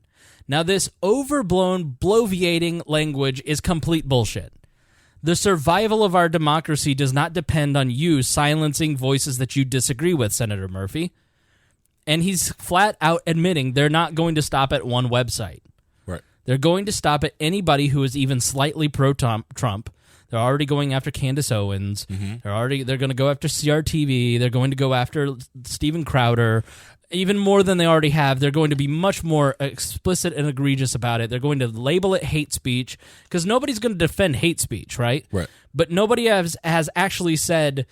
Now, this overblown, bloviating language is complete bullshit. The survival of our democracy does not depend on you silencing voices that you disagree with, Senator Murphy. And he's flat out admitting they're not going to stop at one website. Right. They're going to stop at anybody who is even slightly pro-Trump. They're already going after Candace Owens. They're going to go after CRTV. They're going to go after Steven Crowder. Even more than they already have, they're going to be much more explicit and egregious about it. They're going to label it hate speech, because nobody's going to defend hate speech, right? Right. But nobody has actually said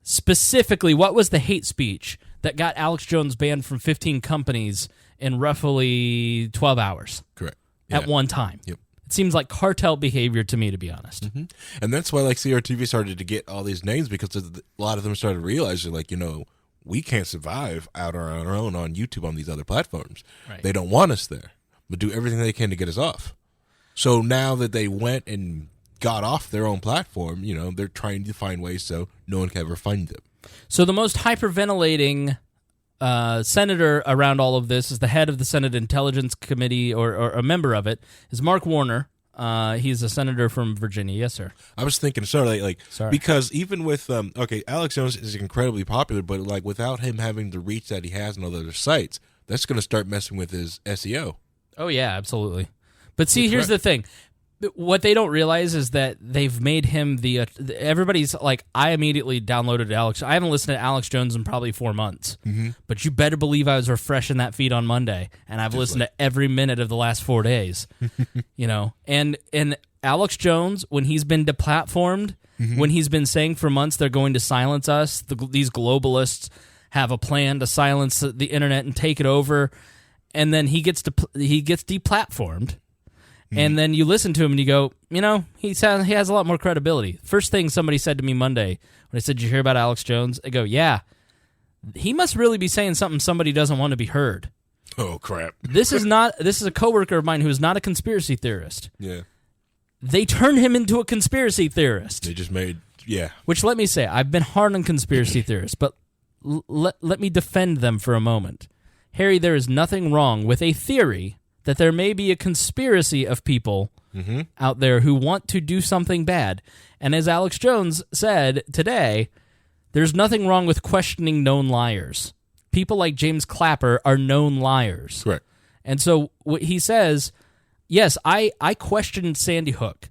specifically what was the hate speech that got Alex Jones banned from 15 companies in roughly 12 hours. Correct. At one time. Yep. It seems like cartel behavior to me, to be honest. And that's why, like, CRTV started to get all these names, because a lot of them started realizing, like, we can't survive out on our own on YouTube on these other platforms. Right. They don't want us there, but do everything they can to get us off. So now that they went and got off their own platform, they're trying to find ways so no one can ever find them. So the most hyperventilating senator around all of this is the head of the Senate Intelligence Committee, or a member of it, is Mark Warner, He's a senator from Virginia. Yes, sir. I was thinking, sorry. Because even with, Alex Jones is incredibly popular, but like without him having the reach that he has on other sites, that's going to start messing with his SEO. Oh, yeah, absolutely. But see, here's the thing. What they don't realize is that they've made him everybody's like, I immediately downloaded Alex. I haven't listened to Alex Jones in probably 4 months, but you better believe I was refreshing that feed on Monday, and I've listened to every minute of the last 4 days. And Alex Jones, when he's been deplatformed, when he's been saying for months they're going to silence us, these globalists have a plan to silence the internet and take it over, and then he gets deplatformed. And then you listen to him and you go, he has a lot more credibility. First thing somebody said to me Monday when I said, "Did you hear about Alex Jones?" I go, "Yeah, he must really be saying something somebody doesn't want to be heard." Oh crap! This is a coworker of mine who is not a conspiracy theorist. Yeah, they turned him into a conspiracy theorist. They just Which, let me say, I've been hard on conspiracy theorists, but let me defend them for a moment. Harry, there is nothing wrong with a theory that there may be a conspiracy of people out there who want to do something bad. And as Alex Jones said today, there's nothing wrong with questioning known liars. People like James Clapper are known liars. Correct. And so what he says, yes, I questioned Sandy Hook,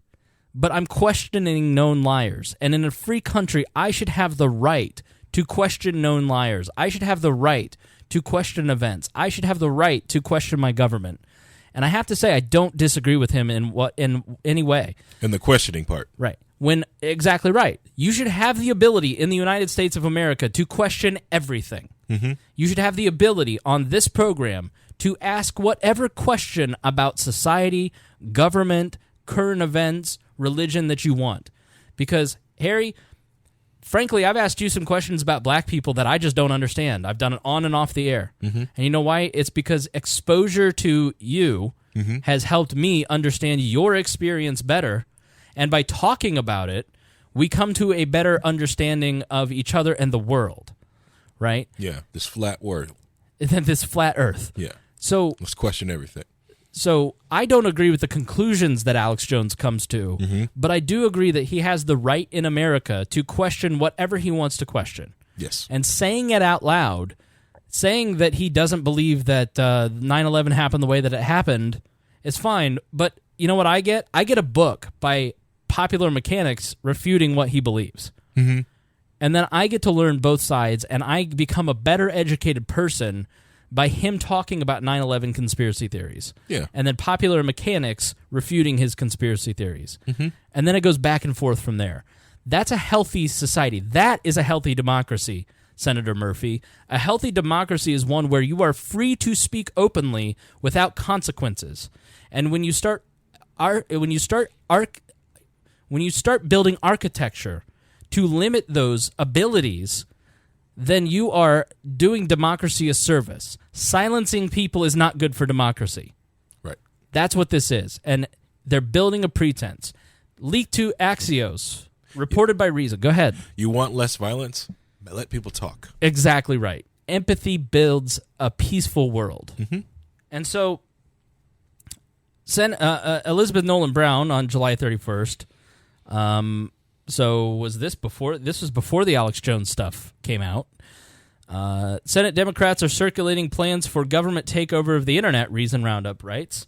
but I'm questioning known liars. And in a free country, I should have the right to question known liars. I should have the right to question events. I should have the right to question my government. And I have to say, I don't disagree with him in any way. In the questioning part. Right. Exactly right. You should have the ability in the United States of America to question everything. You should have the ability on this program to ask whatever question about society, government, current events, religion that you want. Because, Harry, frankly, I've asked you some questions about black people that I just don't understand. I've done it on and off the air. And you know why? It's because exposure to you has helped me understand your experience better. And by talking about it, we come to a better understanding of each other and the world, right? Yeah, this flat world. This flat earth. Yeah. So let's question everything. So I don't agree with the conclusions that Alex Jones comes to, but I do agree that he has the right in America to question whatever he wants to question. Yes. And saying it out loud, saying that he doesn't believe that 9/11 happened the way that it happened is fine. But you know what I get? I get a book by Popular Mechanics refuting what he believes. And then I get to learn both sides, and I become a better educated person by him talking about 9/11 conspiracy theories. Yeah. And then Popular Mechanics refuting his conspiracy theories. And then it goes back and forth from there. That's a healthy society. That is a healthy democracy, Senator Murphy. A healthy democracy is one where you are free to speak openly without consequences. And when you start building architecture to limit those abilities, then you are doing democracy a service. Silencing people is not good for democracy. Right. That's what this is. And they're building a pretense. Leaked to Axios, reported by Reason. Go ahead. You want less violence? Let people talk. Exactly right. Empathy builds a peaceful world. And so Elizabeth Nolan Brown on July 31st. So was this before? This was before the Alex Jones stuff came out. Senate Democrats are circulating plans for government takeover of the internet, Reason Roundup writes.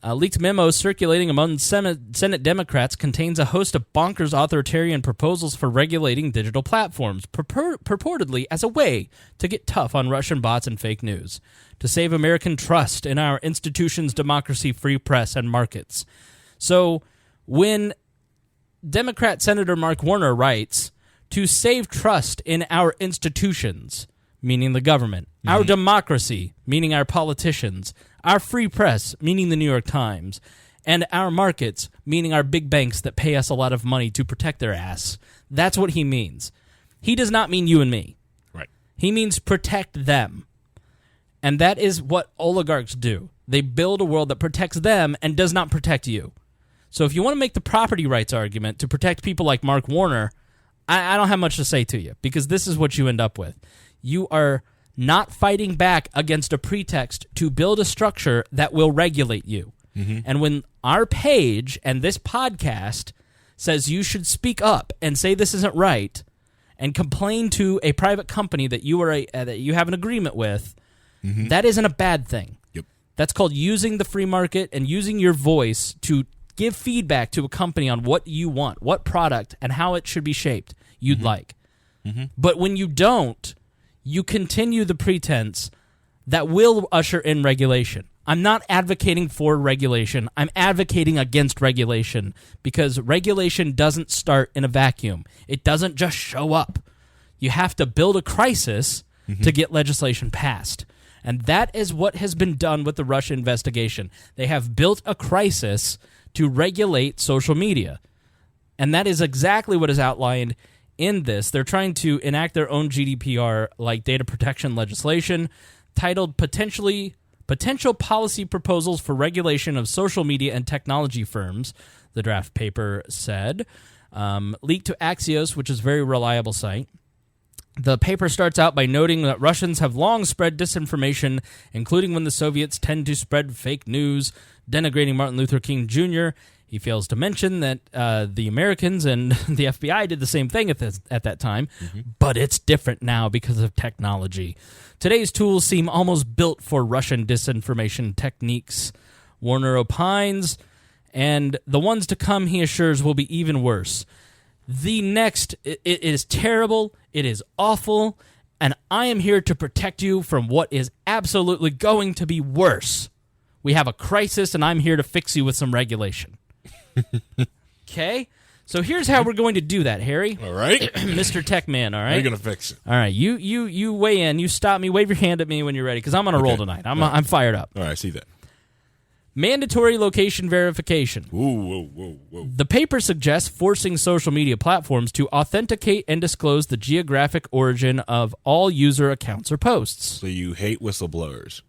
Leaked memo circulating among Senate Democrats contains a host of bonkers authoritarian proposals for regulating digital platforms, purportedly as a way to get tough on Russian bots and fake news, to save American trust in our institutions, democracy, free press, and markets. So when Democrat Senator Mark Warner writes, to save trust in our institutions, meaning the government, our democracy, meaning our politicians, our free press, meaning the New York Times, and our markets, meaning our big banks that pay us a lot of money to protect their ass. That's what he means. He does not mean you and me. Right. He means protect them. And that is what oligarchs do. They build a world that protects them and does not protect you. So if you want to make the property rights argument to protect people like Mark Warner, I don't have much to say to you, because this is what you end up with. You are not fighting back against a pretext to build a structure that will regulate you. And when our page and this podcast says you should speak up and say this isn't right and complain to a private company that you are that you have an agreement with, that isn't a bad thing. Yep. That's called using the free market and using your voice to give feedback to a company on what you want, what product, and how it should be shaped you'd like. But when you don't, you continue the pretense that will usher in regulation. I'm not advocating for regulation. I'm advocating against regulation because regulation doesn't start in a vacuum. It doesn't just show up. You have to build a crisis to get legislation passed. And that is what has been done with the Russia investigation. They have built a crisis to regulate social media. And that is exactly what is outlined in this. They're trying to enact their own GDPR, like data protection legislation, titled Potential Policy Proposals for Regulation of Social Media and Technology Firms, the draft paper said. Leaked to Axios, which is a very reliable site. The paper starts out by noting that Russians have long spread disinformation, including when the Soviets tend to spread fake news, denigrating Martin Luther King Jr. He fails to mention that the Americans and the FBI did the same thing at that time, but it's different now because of technology. Today's tools seem almost built for Russian disinformation techniques, Warner opines, and the ones to come, he assures, will be even worse. The next, it is terrible, it is awful, and I am here to protect you from what is absolutely going to be worse. We have a crisis, and I'm here to fix you with some regulation. Okay? So here's how we're going to do that, Harry. All right. Mr. Tech Man, all right? How are you going to fix it? All right, you weigh in, you stop me, wave your hand at me when you're ready, because I'm on a roll tonight. I'm fired up. All right, I see that. Mandatory location verification. Whoa. The paper suggests forcing social media platforms to authenticate and disclose the geographic origin of all user accounts or posts. So you hate whistleblowers.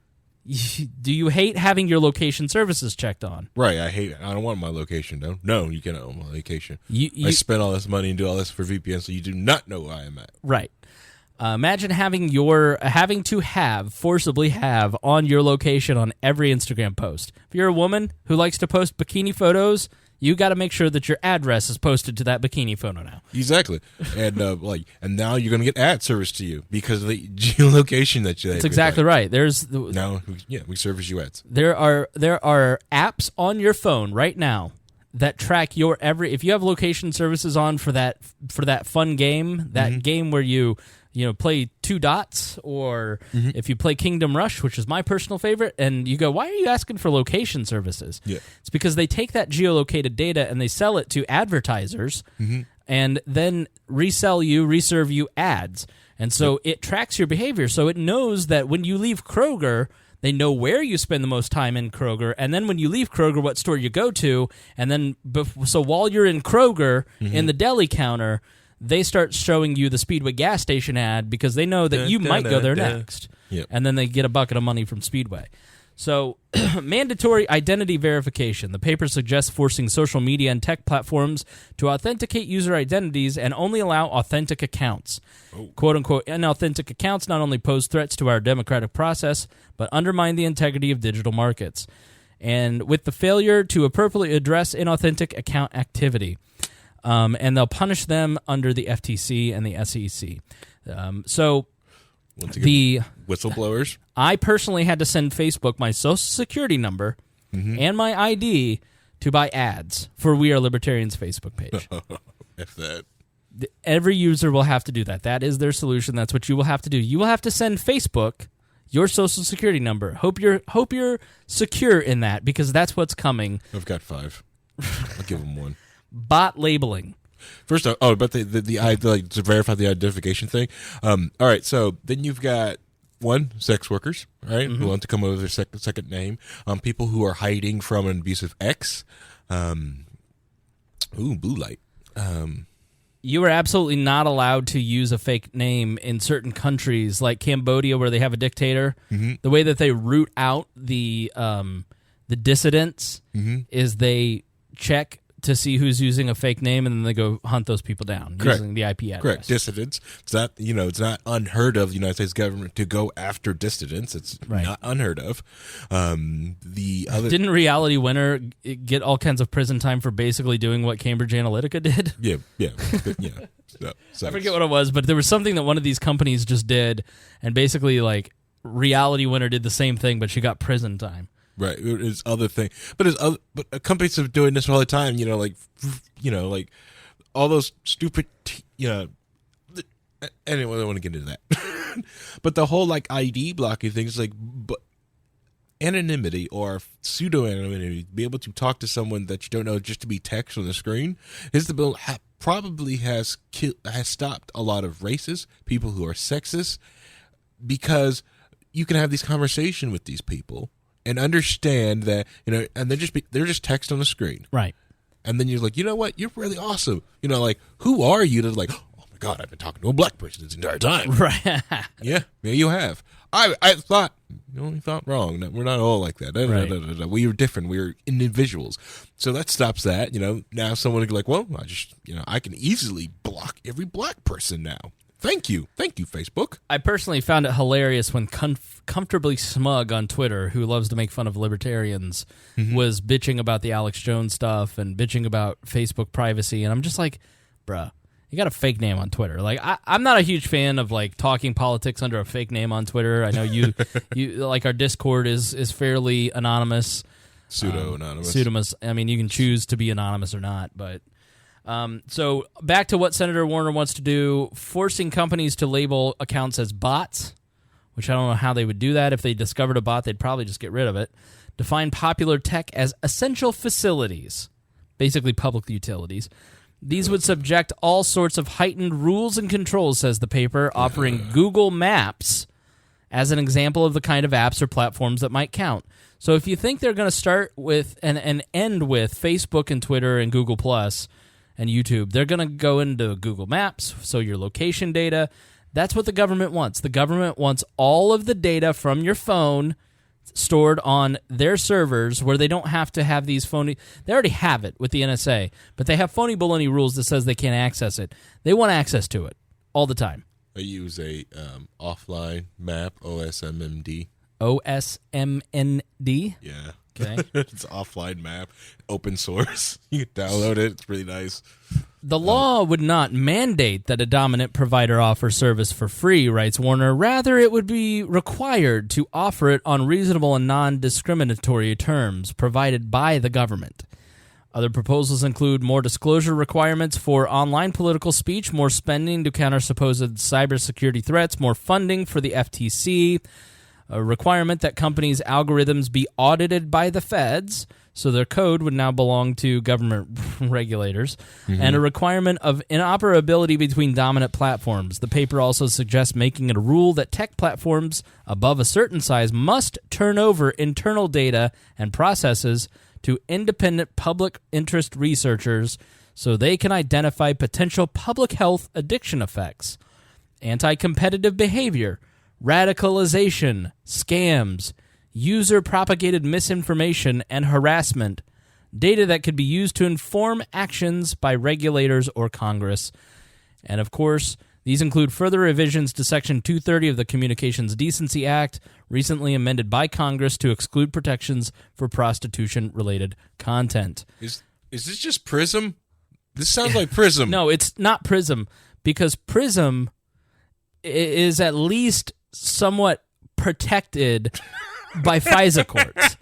Do you hate having your location services checked on? Right, I hate it. I don't want my location, though. No, you cannot own my location. You I spent all this money and do all this for VPN, so you do not know where I am at. Right. Imagine forcibly have on your location on every Instagram post. If you're a woman who likes to post bikini photos, you got to make sure that your address is posted to that bikini photo now. Exactly, and and now you're going to get ad service to you because of the geolocation that you. That's exactly right. We service you ads. There are apps on your phone right now that track your if you have location services on for that fun game, that game where you play two dots, or if you play Kingdom Rush, which is my personal favorite, and you go, why are you asking for location services? Yeah. It's because they take that geolocated data and they sell it to advertisers and then reserve you ads. And so it tracks your behavior. So it knows that when you leave Kroger, they know where you spend the most time in Kroger, and then when you leave Kroger, what store you go to, and then so while you're in Kroger, in the deli counter, they start showing you the Speedway gas station ad because they know that you might go there next. Yep. And then they get a bucket of money from Speedway. So, mandatory identity verification. The paper suggests forcing social media and tech platforms to authenticate user identities and only allow authentic accounts. Quote-unquote, inauthentic accounts not only pose threats to our democratic process, but undermine the integrity of digital markets. And with the failure to appropriately address inauthentic account activity. And they'll punish them under the FTC and the SEC. The whistleblowers. I personally had to send Facebook my social security number and my ID to buy ads for We Are Libertarians Facebook page. If that. Every user will have to do that. That is their solution. That's what you will have to do. You will have to send Facebook your social security number. Hope you're secure in that, because that's what's coming. I've got 5. I'll give them 1. Bot labeling. First, about to verify the identification thing. All right, so then you've got sex workers, right, who want to come over their second name. People who are hiding from an abusive ex. Blue light. You are absolutely not allowed to use a fake name in certain countries, like Cambodia, where they have a dictator. The way that they root out the dissidents is they check to see who's using a fake name, and then they go hunt those people down using the IP address. Correct. Dissidents. It's not, it's not unheard of the United States government to go after dissidents. It's not unheard of. Didn't Reality Winner get all kinds of prison time for basically doing what Cambridge Analytica did? Yeah. So, I forget what it was, but there was something that one of these companies just did, and basically, like, Reality Winner did the same thing, but she got prison time. Right, it's other thing, but companies are doing this all the time. Like all those stupid. Anyway, I don't want to get into that. But the whole like ID blocking thing is like, but anonymity or pseudo anonymity, to be able to talk to someone that you don't know just to be text on the screen, is the bill probably has stopped a lot of racists, people who are sexist, because you can have these conversations with these people. And understand that, and they're just text on the screen. Right. And then you're like, you know what? You're really awesome. Like, who are you to like, oh my God, I've been talking to a black person this entire time. Right. Yeah, you have. I thought, you thought wrong. No, we're not all like that. Right. We are different. We are individuals. So that stops that. Now someone would be like, well, I can easily block every black person now. Thank you, Facebook. I personally found it hilarious when Comfortably Smug on Twitter, who loves to make fun of libertarians, was bitching about the Alex Jones stuff and bitching about Facebook privacy. And I'm just like, bruh, you got a fake name on Twitter. Like, I'm not a huge fan of, like, talking politics under a fake name on Twitter. I know you like, our Discord is fairly anonymous. Pseudo-anonymous. I mean, you can choose to be anonymous or not, but... So back to what Senator Warner wants to do, forcing companies to label accounts as bots, which I don't know how they would do that. If they discovered a bot, they'd probably just get rid of it. Define popular tech as essential facilities, basically public utilities. These would subject all sorts of heightened rules and controls, says the paper, offering Google Maps as an example of the kind of apps or platforms that might count. So if you think they're going to start with and end with Facebook and Twitter and Google Plus and YouTube, they're going to go into Google Maps, so your location data. That's what the government wants. The government wants all of the data from your phone stored on their servers where they don't have to have these phony... They already have it with the NSA, but they have phony baloney rules that says they can't access it. They want access to it all the time. I use a offline map, OSMND. OSMND? Yeah. Okay. It's an offline map, open source. You can download it. It's really nice. The law would not mandate that a dominant provider offer service for free, writes Warner. Rather, it would be required to offer it on reasonable and non-discriminatory terms provided by the government. Other proposals include more disclosure requirements for online political speech, more spending to counter supposed cybersecurity threats, more funding for the FTC, a requirement that companies' algorithms be audited by the feds, so their code would now belong to government regulators, and a requirement of interoperability between dominant platforms. The paper also suggests making it a rule that tech platforms above a certain size must turn over internal data and processes to independent public interest researchers so they can identify potential public health addiction effects, anti-competitive behavior, radicalization, scams, user-propagated misinformation, and harassment, data that could be used to inform actions by regulators or Congress. And, of course, these include further revisions to Section 230 of the Communications Decency Act, recently amended by Congress to exclude protections for prostitution-related content. Is this just PRISM? This sounds like PRISM. No, it's not PRISM, because PRISM is at least somewhat protected by FISA courts.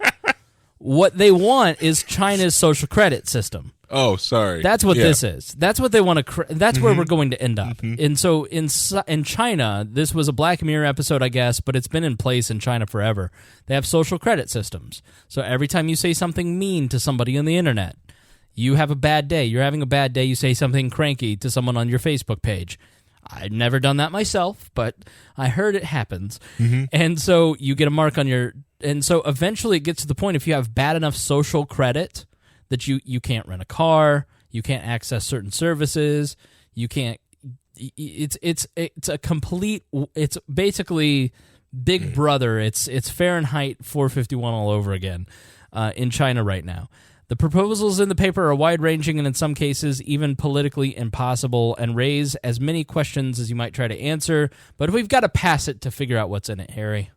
What they want is China's social credit system. Oh, sorry. That's what this is. That's what they want to. That's where we're going to end up. And so in China, this was a Black Mirror episode, I guess, but it's been in place in China forever. They have social credit systems. So every time you say something mean to somebody on the internet, you have a bad day. You're having a bad day. You say something cranky to someone on your Facebook page. I've never done that myself, but I heard it happens. And so you get a mark on your... And so eventually it gets to the point, if you have bad enough social credit that you can't rent a car, you can't access certain services, you can't... It's a complete... It's basically Big Brother. It's Fahrenheit 451 all over again in China right now. The proposals in the paper are wide-ranging and in some cases even politically impossible and raise as many questions as you might try to answer, but we've got to pass it to figure out what's in it, Harry.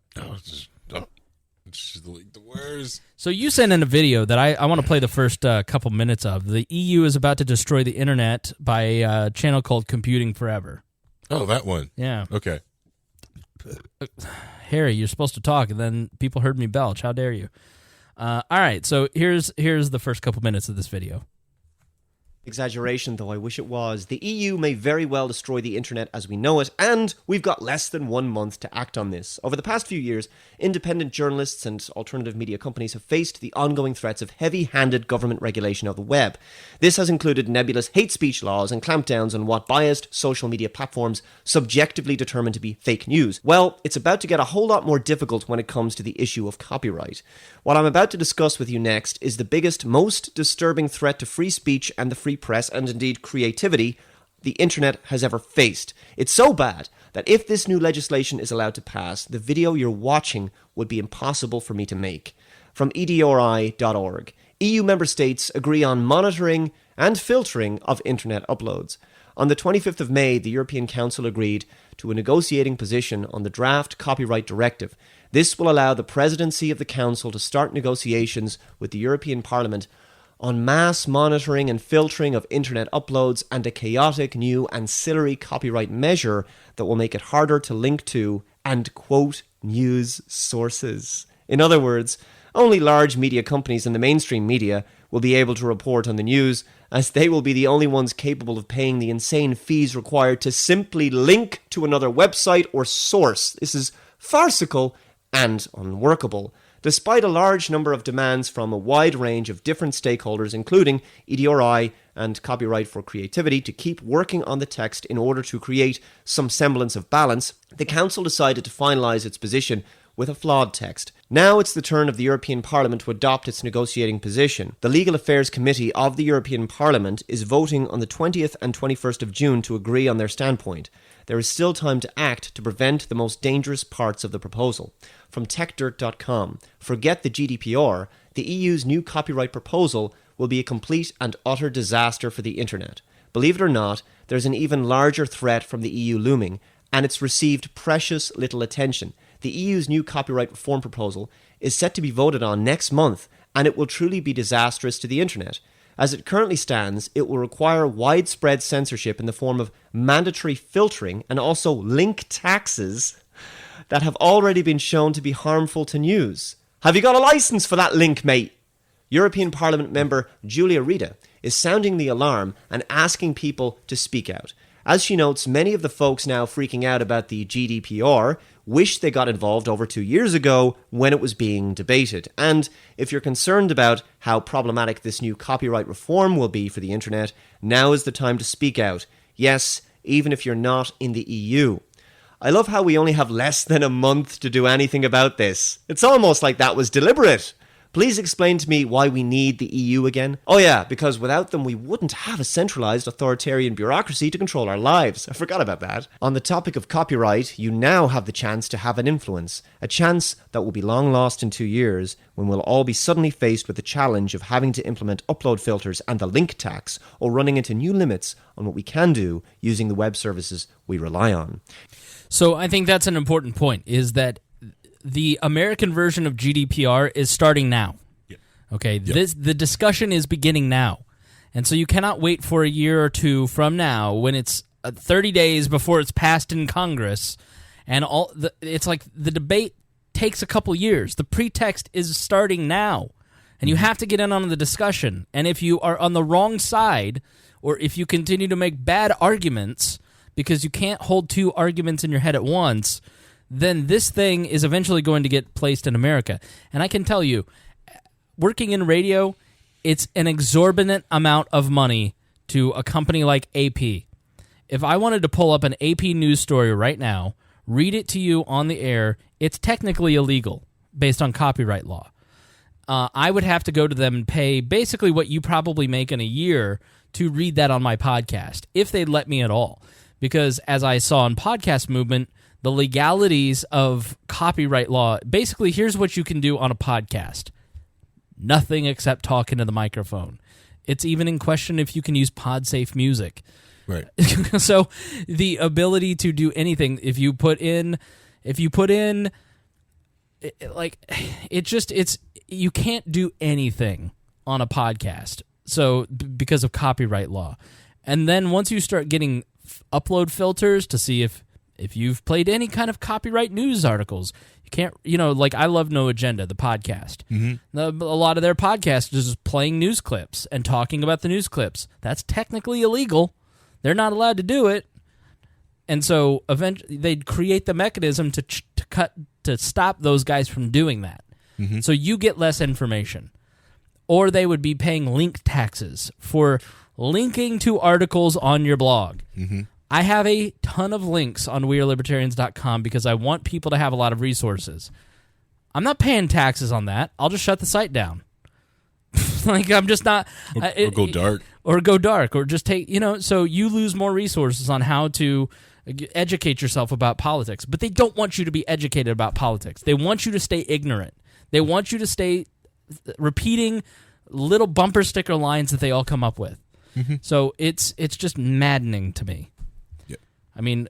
Just delete the words. So you sent in a video that I want to play the first couple minutes of. The EU is about to destroy the internet by a channel called Computing Forever. Oh, that one. Yeah. Okay. Harry, you're supposed to talk, and then people heard me belch. How dare you? All right, so here's the first couple minutes of this video. Exaggeration, though I wish it was. The EU may very well destroy the internet as we know it, and we've got less than 1 month to act on this. Over the past few years, independent journalists and alternative media companies have faced the ongoing threats of heavy-handed government regulation of the web. This has included nebulous hate speech laws and clampdowns on what biased social media platforms subjectively determine to be fake news. Well, it's about to get a whole lot more difficult when it comes to the issue of copyright. What I'm about to discuss with you next is the biggest, most disturbing threat to free speech and the free press, and indeed creativity, the internet has ever faced. It's so bad that if this new legislation is allowed to pass, the video you're watching would be impossible for me to make. From edori.org, EU member states agree on monitoring and filtering of internet uploads. On the 25th of May, the European Council agreed to a negotiating position on the draft copyright directive. This will allow the presidency of the Council to start negotiations with the European Parliament on mass monitoring and filtering of internet uploads and a chaotic new ancillary copyright measure that will make it harder to link to and quote news sources. In other words, only large media companies in the mainstream media will be able to report on the news, as they will be the only ones capable of paying the insane fees required to simply link to another website or source. This is farcical and unworkable. Despite a large number of demands from a wide range of different stakeholders, including EDRI and Copyright for Creativity, to keep working on the text in order to create some semblance of balance, the Council decided to finalise its position with a flawed text. Now it's the turn of the European Parliament to adopt its negotiating position. The Legal Affairs Committee of the European Parliament is voting on the 20th and 21st of June to agree on their standpoint. There is still time to act to prevent the most dangerous parts of the proposal. From techdirt.com, forget the GDPR, the EU's new copyright proposal will be a complete and utter disaster for the internet. Believe it or not, there's an even larger threat from the EU looming, and it's received precious little attention. The EU's new copyright reform proposal is set to be voted on next month, and it will truly be disastrous to the internet. As it currently stands, it will require widespread censorship in the form of mandatory filtering and also link taxes that have already been shown to be harmful to news. Have you got a license for that link, mate? European Parliament member Julia Reda is sounding the alarm and asking people to speak out. As she notes, many of the folks now freaking out about the GDPR wish they got involved over 2 years ago when it was being debated. And if you're concerned about how problematic this new copyright reform will be for the internet, now is the time to speak out. Yes, even if you're not in the EU. I love how we only have less than a month to do anything about this. It's almost like that was deliberate. Please explain to me why we need the EU again. Oh yeah, because without them we wouldn't have a centralized authoritarian bureaucracy to control our lives. I forgot about that. On the topic of copyright, you now have the chance to have an influence. A chance that will be long lost in 2 years when we'll all be suddenly faced with the challenge of having to implement upload filters and the link tax, or running into new limits on what we can do using the web services we rely on. So I think that's an important point, is that the American version of GDPR is starting now. Yep. Okay, yep. The discussion is beginning now. And so you cannot wait for a year or two from now when it's 30 days before it's passed in Congress. And it's like the debate takes a couple years. The pretext is starting now. And you have to get in on the discussion. And if you are on the wrong side, or if you continue to make bad arguments because you can't hold two arguments in your head at once, then this thing is eventually going to get placed in America. And I can tell you, working in radio, it's an exorbitant amount of money to a company like AP. If I wanted to pull up an AP news story right now, read it to you on the air, it's technically illegal based on copyright law. I would have to go to them and pay basically what you probably make in a year to read that on my podcast, if they'd let me at all. Because as I saw in Podcast Movement, the legalities of copyright law, basically, here's what you can do on a podcast. Nothing except talking to the microphone. It's even in question if you can use pod-safe music. Right. So the ability to do anything, if you put in, you can't do anything on a podcast. So because of copyright law. And then once you start getting upload filters to see if you've played any kind of copyright news articles, you can't, like I Love No Agenda, the podcast. Mm-hmm. A lot of their podcasts is just playing news clips and talking about the news clips. That's technically illegal. They're not allowed to do it. And so eventually they'd create the mechanism to stop those guys from doing that. Mm-hmm. So you get less information. Or they would be paying link taxes for linking to articles on your blog. Mm-hmm. I have a ton of links on wearelibertarians.com because I want people to have a lot of resources. I'm not paying taxes on that. I'll just shut the site down. Like, I'm just not... Or go dark. Or go dark. Or just take... so you lose more resources on how to educate yourself about politics. But they don't want you to be educated about politics. They want you to stay ignorant. They want you to stay repeating little bumper sticker lines that they all come up with. Mm-hmm. So it's just maddening to me. Yep. I mean,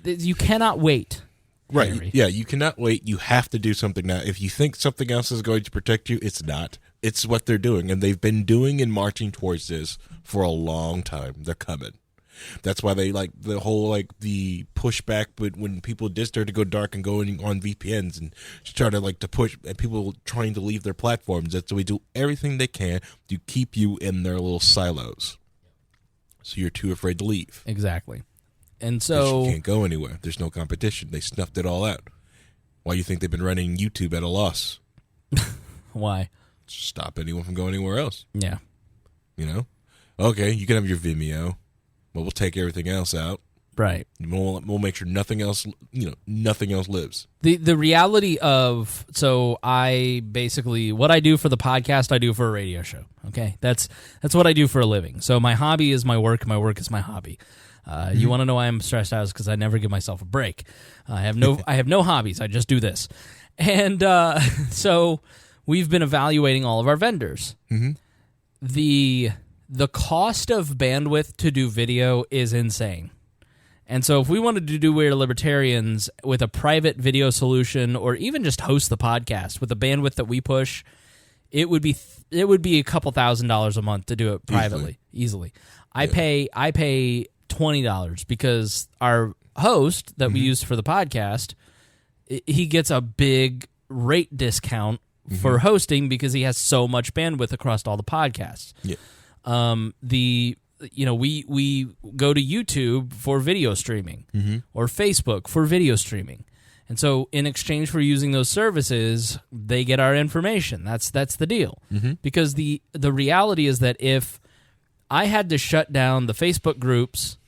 you cannot wait. Right. Henry. Yeah, you cannot wait. You have to do something now. If you think something else is going to protect you, it's not. It's what they're doing, and they've been doing and marching towards this for a long time. They're coming. That's why they like the whole the pushback, but when people did start to go dark and going on VPNs and started to push, and people trying to leave their platforms, that's why we do everything they can to keep you in their little silos, so you're too afraid to leave. Exactly. And so you can't go anywhere. There's no competition. They snuffed it all out. Why do you think they've been running YouTube at a loss? Why? Stop anyone from going anywhere else. Yeah. Okay, you can have your Vimeo, but we'll take everything else out. Right. We'll make sure nothing else, nothing else lives. The reality of, so I basically, what I do for the podcast, I do for a radio show. Okay? That's what I do for a living. So my hobby is my work is my hobby. You want to know why I'm stressed out? Is because I never give myself a break. I have no hobbies. I just do this, and so we've been evaluating all of our vendors. Mm-hmm. The cost of bandwidth to do video is insane, and so if we wanted to do We're Libertarians with a private video solution, or even just host the podcast with the bandwidth that we push, it would be a couple $1,000s a month to do it privately, easily. I pay $20 because our host that we use for the podcast, he gets a big rate discount for hosting because he has so much bandwidth across all the podcasts. Yeah. We go to YouTube for video streaming or Facebook for video streaming. And so in exchange for using those services, they get our information. That's the deal. Mm-hmm. Because the reality is that if I had to shut down the Facebook groups,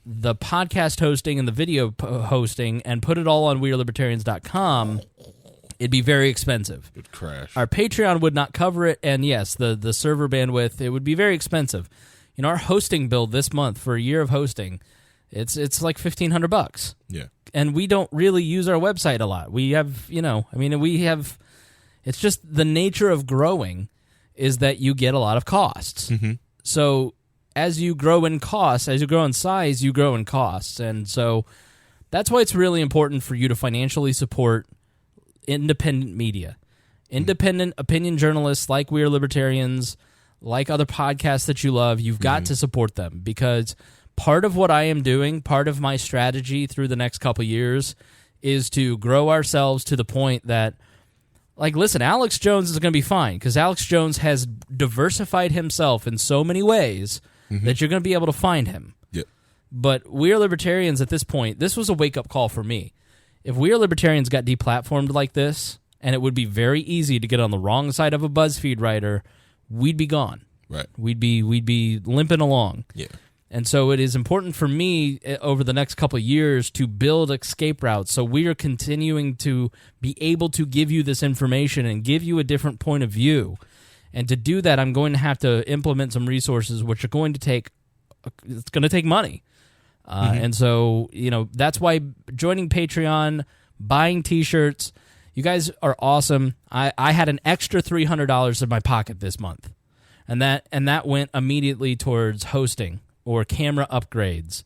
the podcast hosting, and the video hosting, and put it all on wearelibertarians.com, it'd be very expensive. It'd crash. Our Patreon would not cover it, and yes, the server bandwidth, it would be very expensive. Our hosting bill this month for a year of hosting, it's like $1,500. Yeah. And we don't really use our website a lot. We have, it's just the nature of growing is that you get a lot of costs. Mm-hmm. So as you grow in costs, as you grow in size, you grow in costs. And so that's why it's really important for you to financially support independent media. Independent opinion journalists like We're Libertarians, like other podcasts that you love, you've got to support them, because part of what I am doing, part of my strategy through the next couple years is to grow ourselves to the point that, listen, Alex Jones is going to be fine because Alex Jones has diversified himself in so many ways that you're going to be able to find him. Yep. But We're Libertarians at this point, this was a wake-up call for me. If We're Libertarians got deplatformed like this, and it would be very easy to get on the wrong side of a BuzzFeed writer, we'd be gone. Right. We'd be limping along. Yeah. And so it is important for me over the next couple of years to build escape routes. So we are continuing to be able to give you this information and give you a different point of view. And to do that, I'm going to have to implement some resources, which are going to take money. And so, that's why joining Patreon, buying T-shirts, You guys are awesome. I had an extra $300 in my pocket this month, and that went immediately towards hosting or camera upgrades,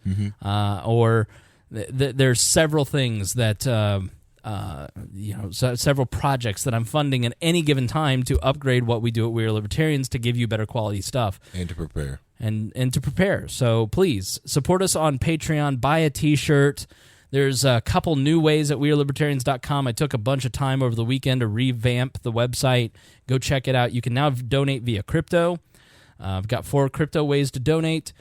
or there's several things that several projects that I'm funding at any given time to upgrade what we do at We Are Libertarians to give you better quality stuff and to prepare. And to prepare. So please support us on Patreon. Buy a T-shirt. There's a couple new ways at wearelibertarians.com. I took a bunch of time over the weekend to revamp the website. Go check it out. You can now donate via crypto. I've got 4 crypto ways to donate.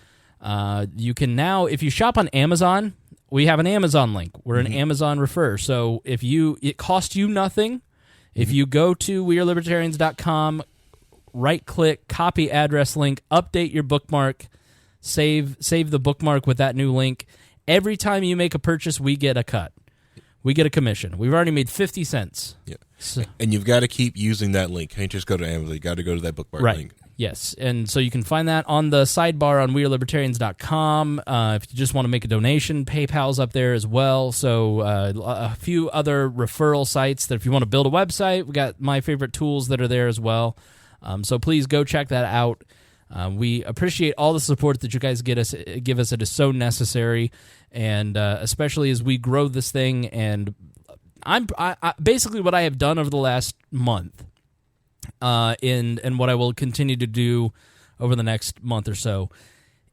You can now, if you shop on Amazon, we have an Amazon link. We're an Amazon refer. So it costs you nothing. If you go to wearelibertarians.com, right-click, copy address link, update your bookmark, save the bookmark with that new link. Every time you make a purchase, we get a cut. We get a commission. We've already made 50 cents. Yeah. So, and you've got to keep using that link. Can't just go to Amazon. You got to go to that bookmark link. Yes. And so you can find that on the sidebar on wearelibertarians.com. If you just want to make a donation, PayPal's up there as well. So a few other referral sites that if you want to build a website, we got my favorite tools that are there as well. So please go check that out. We appreciate all the support that you guys give us. It is so necessary, and especially as we grow this thing. And I basically what I have done over the last month, and what I will continue to do over the next month or so,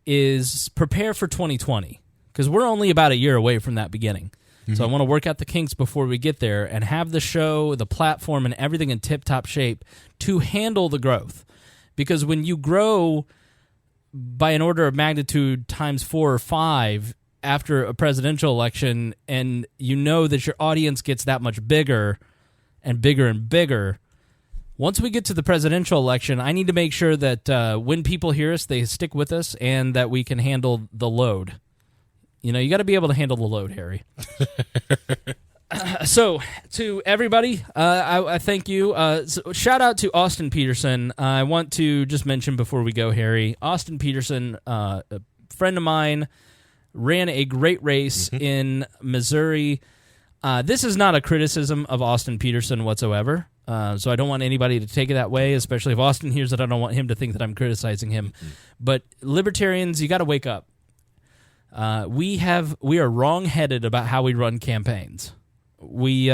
is prepare for 2020, because we're only about a year away from that beginning. So I want to work out the kinks before we get there and have the show, the platform, and everything in tip-top shape to handle the growth. Because when you grow by an order of magnitude times 4 or 5 after a presidential election, and you know that your audience gets that much bigger and bigger and bigger, once we get to the presidential election, I need to make sure that when people hear us, they stick with us and that we can handle the load. You know, you got to be able to handle the load, Harry. So, to everybody, I thank you. So shout out to Austin Petersen. I want to just mention before we go, Harry, Austin Petersen, a friend of mine, ran a great race in Missouri. This is not a criticism of Austin Petersen whatsoever, so I don't want anybody to take it that way, especially if Austin hears it. I don't want him to think that I'm criticizing him. But libertarians, you got to wake up. We are wrong-headed about how we run campaigns. We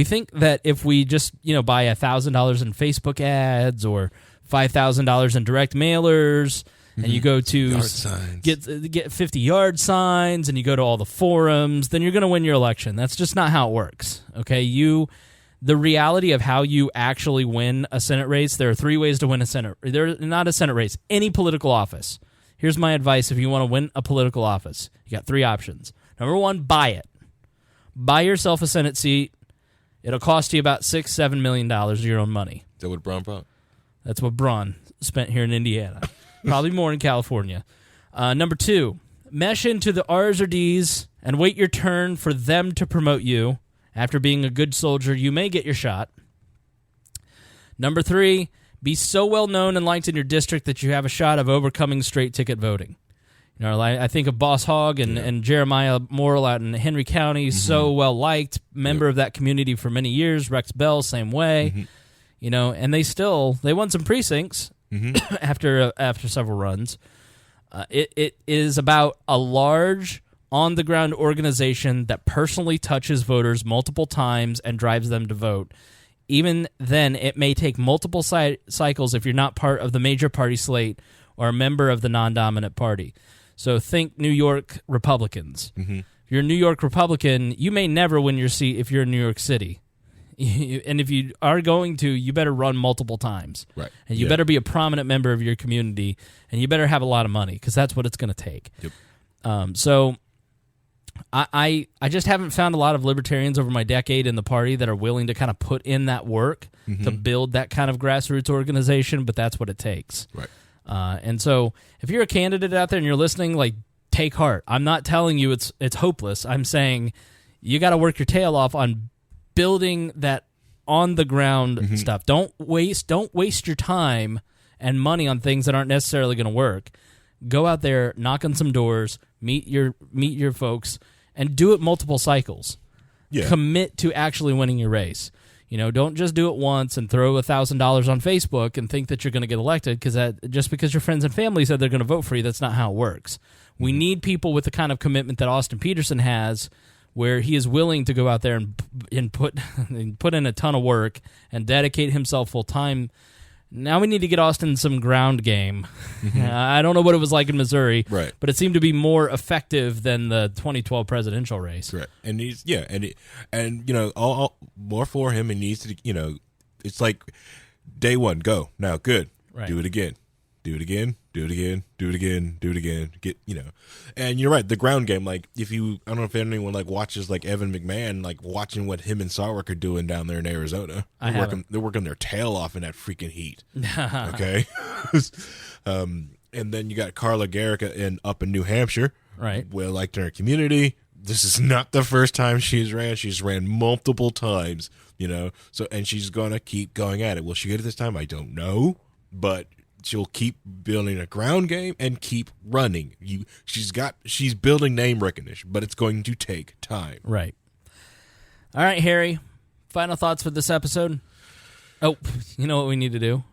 think that if we just buy $1,000 in Facebook ads or $5,000 in direct mailers, and you go to get 50 yard signs, and you go to all the forums, then you're going to win your election. That's just not how it works. Okay, the reality of how you actually win a Senate race. There are 3 ways to win a Senate. They're not a Senate race. Any political office. Here's my advice: if you want to win a political office, you got 3 options. Number 1, buy it. Buy yourself a Senate seat. It'll cost you about $6-7 million of your own money. Is that what Braun bought? That's what Braun spent here in Indiana. Probably more in California. Number 2, mesh into the R's or D's and wait your turn for them to promote you. After being a good soldier, you may get your shot. Number 3, be so well known and liked in your district that you have a shot of overcoming straight ticket voting. I think of Boss Hogg and Jeremiah Morrill out in Henry County, so well liked, member of that community for many years. Rex Bell, same way. And they won some precincts after several runs. It is about a large, on-the-ground organization that personally touches voters multiple times and drives them to vote. Even then, it may take multiple cycles if you're not part of the major party slate or a member of the non-dominant party. So think New York Republicans. If you're a New York Republican, you may never win your seat if you're in New York City. And if you are going to, you better run multiple times. Right. And you better be a prominent member of your community, and you better have a lot of money, because that's what it's going to take. So I just haven't found a lot of libertarians over my decade in the party that are willing to kind of put in that work to build that kind of grassroots organization, but that's what it takes. Right. And so if you're a candidate out there and you're listening, take heart. I'm not telling you it's hopeless. I'm saying you got to work your tail off on building that on the ground stuff. Don't waste your time and money on things that aren't necessarily going to work. Go out there, knock on some doors, meet your folks, and do it multiple cycles. commit to actually winning your race. Don't just do it once and throw $1,000 on Facebook and think that you're going to get elected just because your friends and family said they're going to vote for you. That's not how it works. We need people with the kind of commitment that Austin Petersen has, where he is willing to go out there and put in a ton of work and dedicate himself full time. Now we need to get Austin some ground game. I don't know what it was like in Missouri, right? But it seemed to be more effective than the 2012 presidential race. Correct. And all more for him. He needs to, it's like day one, go now, good, right. Do it again. Do it again, do it again, do it again, do it again. And you're right. The ground game, like I don't know if anyone watches Evan McMahon, watching what him and Sarwark are doing down there in Arizona. They're working their tail off in that freaking heat. Okay. And then you got Carla Garrick up in New Hampshire. Right. Well liked in her community. This is not the first time she's ran. She's ran multiple times, So, and she's gonna keep going at it. Will she get it this time? I don't know, but she'll keep building a ground game and keep running. She's building name recognition, but it's going to take time. Right. All right, Harry. Final thoughts for this episode? Oh, you know what we need to do?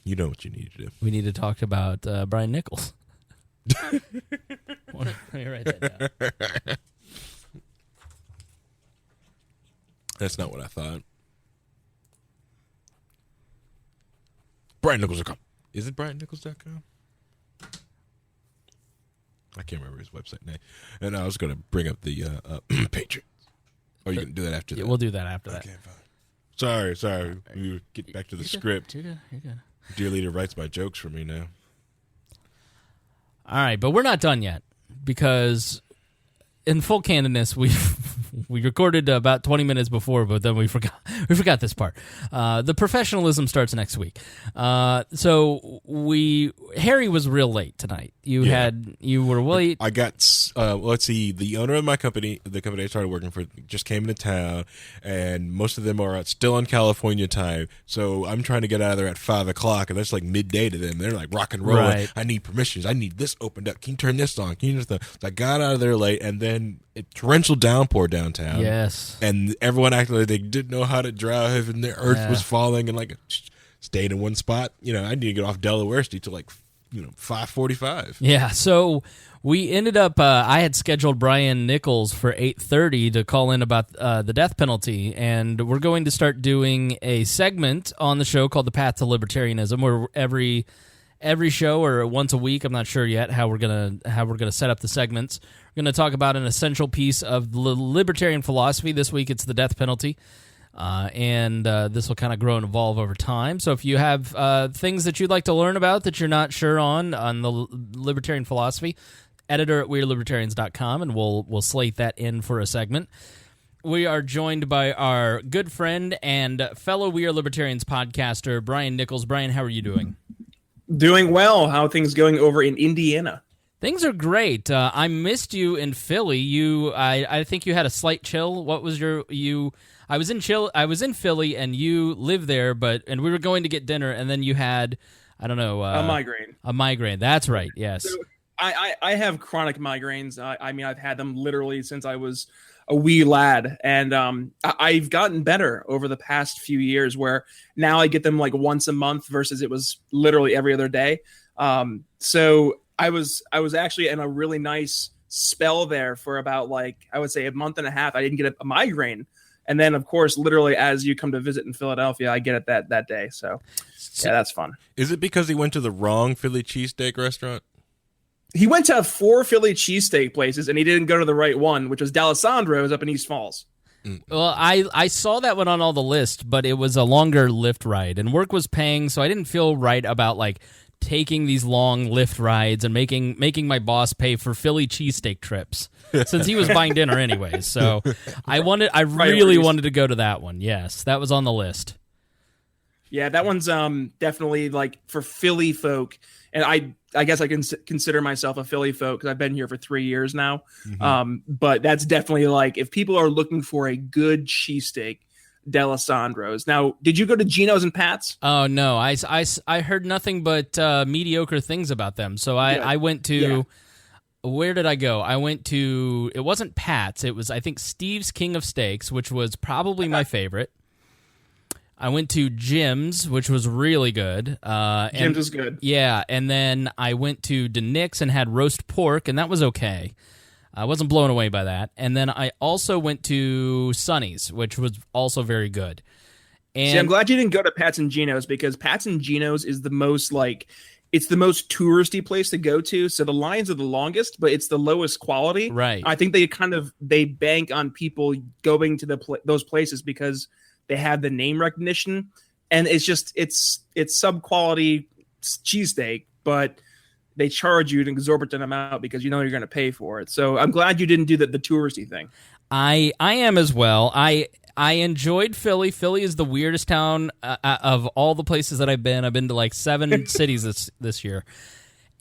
You know what you need to do. We need to talk about Brian Nichols. Let me write that down. That's not what I thought. BrianNichols.com. Is it BrianNichols.com? I can't remember his website name. And I was going to bring up the Patreon. Or you can do that after that? Yeah, we'll do that after that. Okay, fine. Sorry. We get back to the script. You're good. Dear Leader writes my jokes for me now. All right, but we're not done yet because in full candidness, we recorded about 20 minutes before, but then we forgot this part. The professionalism starts next week. So Harry was real late tonight. You were late. I got let's see, the owner of my company, the company I started working for, just came into town, and most of them are still on California time. So I'm trying to get out of there at 5:00, and that's midday to them. They're rock and rolling. Right. I need permissions. I need this opened up. Can you turn this on? Can you So I got out of there late, and then a torrential downpour downtown. Yes. And everyone acted like they didn't know how to drive, and the earth was falling, and stayed in one spot. I need to get off Delaware Street till 5:45. Yeah, so we ended up, I had scheduled Brian Nichols for 8:30 to call in about the death penalty, and we're going to start doing a segment on the show called The Path to Libertarianism, where every show or once a week, I'm not sure yet how we're gonna set up the segments. We're going to talk about an essential piece of libertarian philosophy. This week it's the death penalty. And this will kind of grow and evolve over time. So if you have things that you'd like to learn about that you're not sure on the libertarian philosophy, editor at WeirdLibertarians.com, and we'll slate that in for a segment. We are joined by our good friend and fellow We Are Libertarians podcaster, Brian Nichols. Brian, how are you doing? Doing well. How are things going over in Indiana? Things are great. I missed you in Philly. I think you had a slight chill. What was I was in Philly, and you live there, and we were going to get dinner, and then you had, I don't know, a migraine. A migraine. That's right. Yes. So I have chronic migraines. I mean, I've had them literally since I was a wee lad, and I've gotten better over the past few years, where now I get them once a month versus it was literally every other day. So I was actually in a really nice spell there for about I would say a month and a half. I didn't get a migraine. And then, of course, literally as you come to visit in Philadelphia, I get it that day. So, yeah, that's fun. Is it because he went to the wrong Philly cheesesteak restaurant? He went to 4 Philly cheesesteak places, and he didn't go to the right one, which was D'Alessandro's up in East Falls. Well, I saw that one on all the list, but it was a longer Lyft ride, and work was paying, so I didn't feel right about taking these long Lyft rides and making my boss pay for Philly cheesesteak trips, since he was buying dinner anyways. So I really wanted to go to that one. Yes, that was on the list. Yeah, that one's definitely for Philly folk, and I guess I can consider myself a Philly folk because I've been here for 3 years now. Mm-hmm. But that's definitely if people are looking for a good cheesesteak, D'Alessandro's. Now, did you go to Gino's and Pat's? Oh no, I heard nothing but mediocre things about them. So I went to where did I go? I went to, it wasn't Pat's, it was, I think, Steve's King of Steaks, which was probably my favorite. I went to Jim's, which was really good. Jim's is good. Yeah, and then I went to Nick's and had roast pork, and that was okay. I wasn't blown away by that. And then I also went to Sonny's, which was also very good. And see, I'm glad you didn't go to Pat's and Gino's, because Pat's and Gino's is the most it's the most touristy place to go to. So the lines are the longest, but it's the lowest quality. Right. I think they bank on people going to those places because they have the name recognition, and it's sub-quality cheesesteak, but they charge you an exorbitant amount because you know you're going to pay for it. So I'm glad you didn't do the touristy thing. I am as well. I enjoyed Philly. Philly is the weirdest town of all the places that I've been. I've been to like 7 cities this year.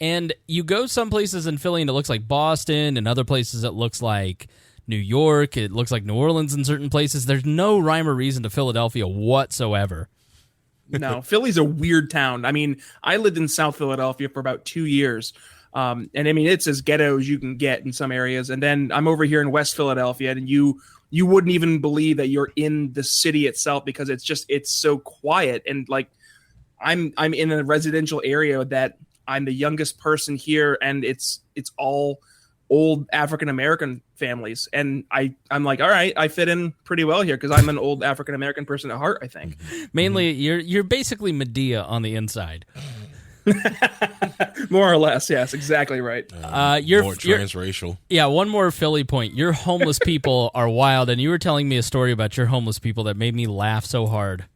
And you go some places in Philly and it looks like Boston, and other places it looks like New York. It looks like New Orleans in certain places. There's no rhyme or reason to Philadelphia whatsoever. No, Philly's a weird town. I mean, I lived in South Philadelphia for about 2 years. And I mean, it's as ghetto as you can get in some areas. And then I'm over here in West Philadelphia, and you wouldn't even believe that you're in the city itself, because it's so quiet. And like, I'm in a residential area that I'm the youngest person here, and it's all old African-American families. And I'm like, all right, I fit in pretty well here because I'm an old African-American person at heart, I think. Mainly, you're basically Medea on the inside. More or less, yes, exactly right. You're more transracial. Yeah, one more Philly point. Your homeless people are wild, and you were telling me a story about your homeless people that made me laugh so hard.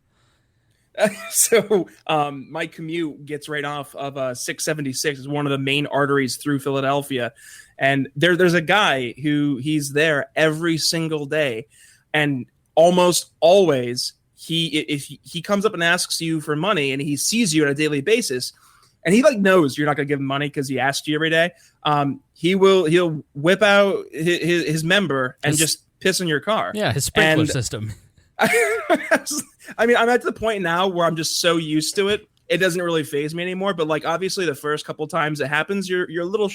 So my commute gets right off of 676. It's one of the main arteries through Philadelphia. And there's a guy who he's there every single day. And almost always if he comes up and asks you for money, and he sees you on a daily basis, and he like knows you're not going to give him money because he asked you every day. He'll whip out his member and just piss on your car. Yeah, his sprinkler system. I mean, I'm at the point now where I'm just so used to it, it doesn't really faze me anymore. But like, obviously, the first couple times it happens, you're a little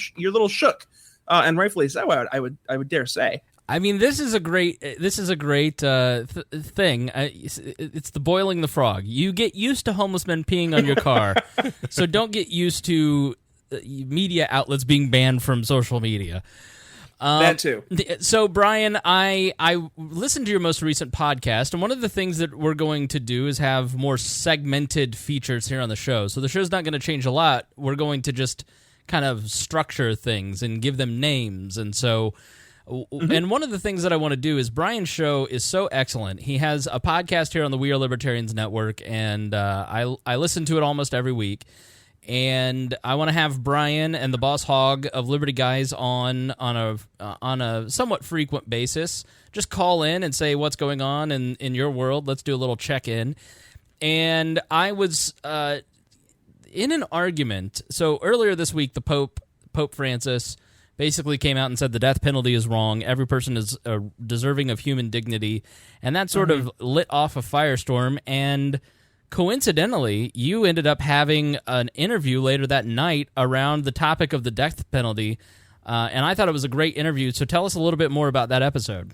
shook, and rightfully so. I would dare say. I mean, this is a great thing. It's the boiling the frog. You get used to homeless men peeing on your car, so don't get used to media outlets being banned from social media. That too. So, Brian, I listened to your most recent podcast, and one of the things that we're going to do is have more segmented features here on the show. So the show's not going to change a lot. We're going to just kind of structure things and give them names. And so, and one of the things that I want to do is Brian's show is so excellent. He has a podcast here on the We Are Libertarians Network, and I listen to it almost every week. And I want to have Brian and the Boss Hog of Liberty Guys on a somewhat frequent basis. Just call in and say what's going on in your world. Let's do a little check-in. And I was in an argument. So earlier this week, the Pope Francis, basically came out and said the death penalty is wrong. Every person is deserving of human dignity. And that sort of lit off a firestorm. And coincidentally, you ended up having an interview later that night around the topic of the death penalty, and I thought it was a great interview. So tell us a little bit more about that episode.